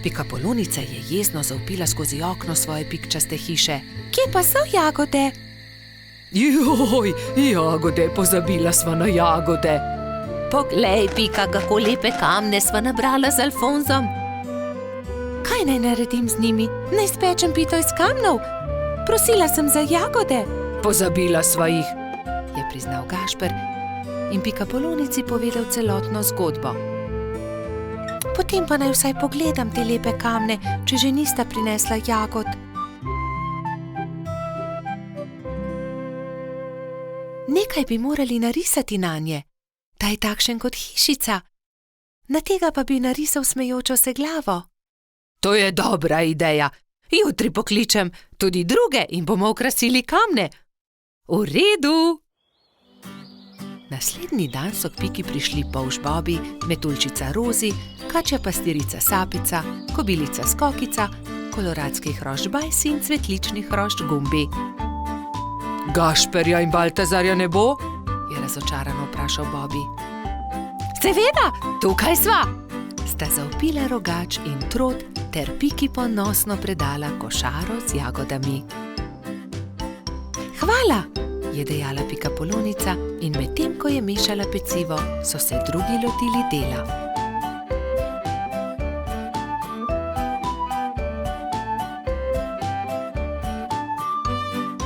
Pikapolonica je jezno zavpila skozi okno svoje pikčaste hiše. Kje pa so jagode? Joj, jagode, pozabila sva na jagode. Poglej, Pika, kako lepe kamne sva nabrala z Alfonzom. Kaj naj naredim z njimi? Naj spečem pito iz kamnov? Prosila sem za jagode. Pozabila sva jih, je priznal Gašper in Pikapolonici povedal celotno zgodbo. Potem pa naj vsaj pogledam te lepe kamne, če že nista prinesla jagod. Nekaj bi morali narisati nanje, da je takšen kot hišica. Na tega pa bi narisal smejočo se glavo. To je dobra ideja. Jutri pokličem tudi druge in bomo okrasili kamne. V redu. Naslednji dan so k Piki prišli polž Bobi, metuljčica Rozi, kačja pastirica Sapica, kobilica Skokica, koloradski hrošč Bajsi in cvetlični hrošč Gumbi. Gašperja in Baltazarja ne bo? Je razočarano vprašal Bobi. Seveda, tukaj sva! Sta zavpila Rogač in Trod ter Piki ponosno predala košaro z jagodami. Hvala, je dejala Pikapolonica in medtem, ko je mešala pecivo, so se drugi lotili dela.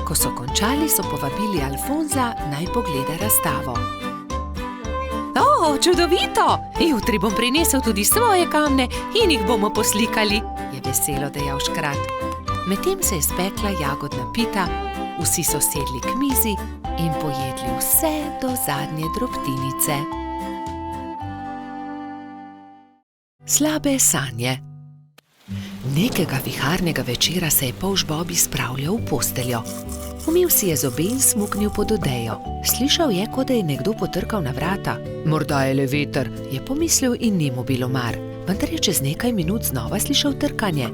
Ko so končali, so povabili Alfonza, naj pogleda razstavo. O, čudovito! Jutri bom prinesel tudi svoje kamne in jih bomo poslikali, je veselo dejal škrat. Medtem se je spekla jagodna pita, vsi so sedli k mizi in pojedli vse do zadnje drobtinice. Slabe sanje. Nekega viharnega večera se je polž Bobi spravljal v posteljo. Umil si je zobe in smuknil pod odejo. Slišal je, kot da je nekdo potrkal na vrata. Morda je le veter, je pomislil in ni mu bilo mar. Vendar je čez nekaj minut znova slišal trkanje.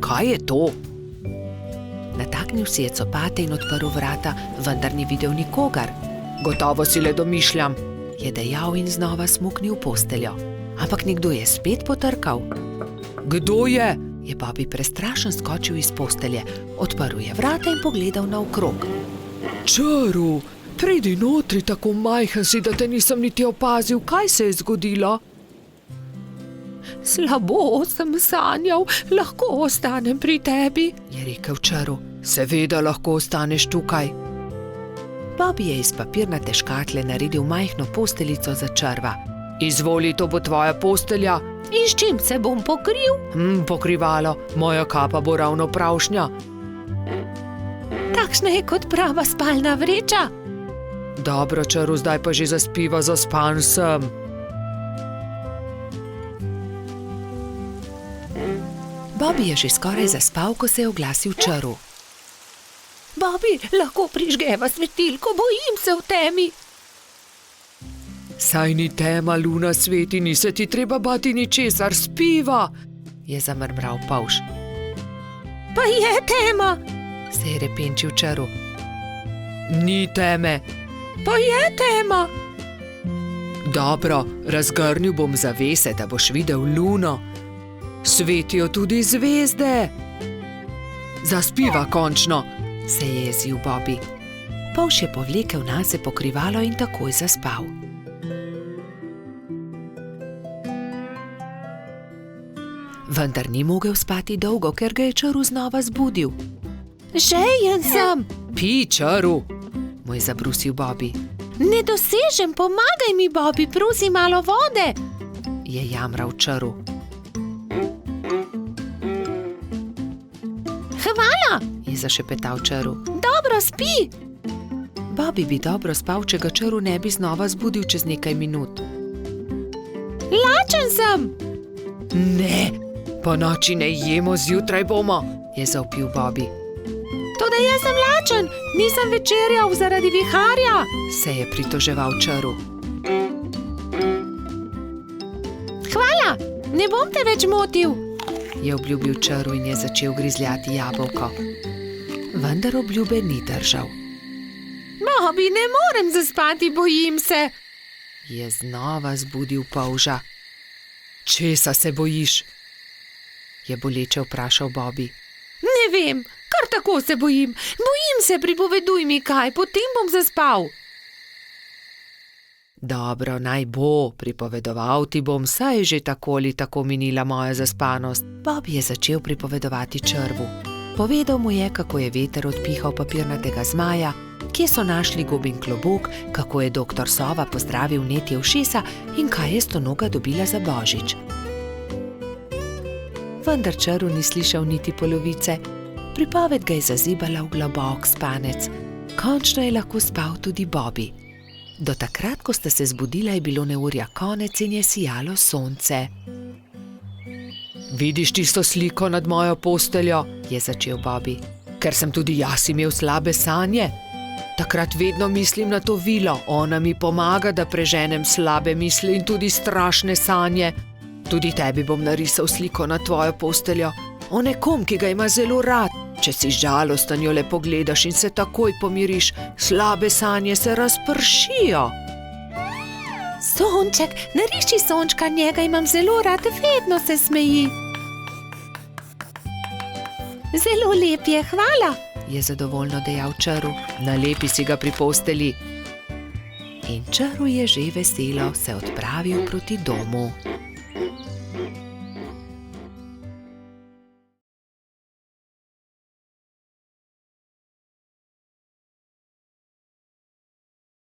Kaj je to? Nataknil si je copate in odprl vrata, vendar ni videl nikogar. Gotovo si le domišljam, je dejal in znova smuknil v posteljo. ampak nekdo je spet potrkal. Kdo je? Je Bobby prestrašen skočil iz postelje, odprl je vrata in pogledal naokrog. Čaru, pridi notri, tako majhen si, da te nisem niti opazil, kaj se je zgodilo? Slabo sem sanjal, lahko ostanem pri tebi, je rekel Čaru. Seveda lahko ostaneš tukaj. Bobby je iz papirnate škatle naredil majhno posteljico za Čarva. Izvoli, to bo tvoja postelja. In s čim se bom pokril? Pokrivalo, moja kapa bo ravno pravšnja. Takšna je kot prava spalna vreča. Dobro, Čaru, zdaj pa že zaspiva, zaspan sem. Bobby je že skoraj zaspal, ko se je oglasil Čaru. Bobby, lahko prižgeva svetilko, bojim se v temi. Saj ni tema, luna sveti, ni se ti treba bati ničesar, spiva, je zamrmral Polž. Pa je tema, se je repenčil Čaru. Ni teme. Pa je tema. Dobro, razgrnil bom zavese, da boš videl luno. Svetijo tudi zvezde. Zaspiva končno, se je jezil Bobby. Polž je povlekel nase pokrivalo in takoj zaspal. Vendar ni mogel spati dolgo, ker ga je Čaru znova zbudil. Žejen sem. Pij, Čaru, mu je zabrusil Bobby. Ne dosežem, pomagaj mi, Bobby, prosi malo vode, je jamral Čaru. Hvala, je zašepetal Čaru. Dobro, spi. Bobby bi dobro spal, če ga Čaru ne bi znova zbudil čez nekaj minut. Lačen sem. Ne, po noči ne jemo, zjutraj bomo, je zavpil Bobby. Toda jaz sem lačen, nisem večerjal zaradi viharja, se je pritoževal Čaru. Hvala, ne bom te več motil, je obljubil Čaru in je začel grizljati jabolko. Vendar obljube ni držal. Bobby, ne morem zaspati, bojim se, je znova zbudil Polža. Česa se bojiš? Je boleče vprašal Bobby. Ne vem, kar tako se bojim. Bojim se, pripoveduj mi kaj, potem bom zaspal. Dobro, naj bo, pripovedoval ti bom, saj je že tako ali tako minila moja zaspanost. Bobby je začel pripovedovati Črvu. Povedal mu je, kako je veter odpihal papirnatega zmaja, kje so našli Gobin klobuk, kako je doktor Sova pozdravil Netje ušesa in kaj je Stonoga dobila za božič. Vendar Čaru ni slišal niti polovice. Pripoved ga je zazibala v globok spanec. Končno je lahko spal tudi Bobby. Do takrat, ko sta se zbudila, je bilo neurja konec in je sijalo sonce. Vidiš tisto sliko nad mojo posteljo, je začel Bobby. Ker sem tudi jaz imel slabe sanje. Takrat vedno mislim na to vilo, ona mi pomaga, da preženem slabe misli in tudi strašne sanje. Tudi tebi bom narisal sliko na tvojo posteljo, o nekom, ki ga ima zelo rad. Če si žalosten, jo le pogledaš in se takoj pomiriš, slabe sanje se razpršijo. Sonček, nariši sončka, njega imam zelo rad, vedno se smeji. Zelo lep je, hvala, je zadovoljno dejal Čaru. Nalepi si ga pri postelji. In Čaru je že veselo se odpravil proti domu.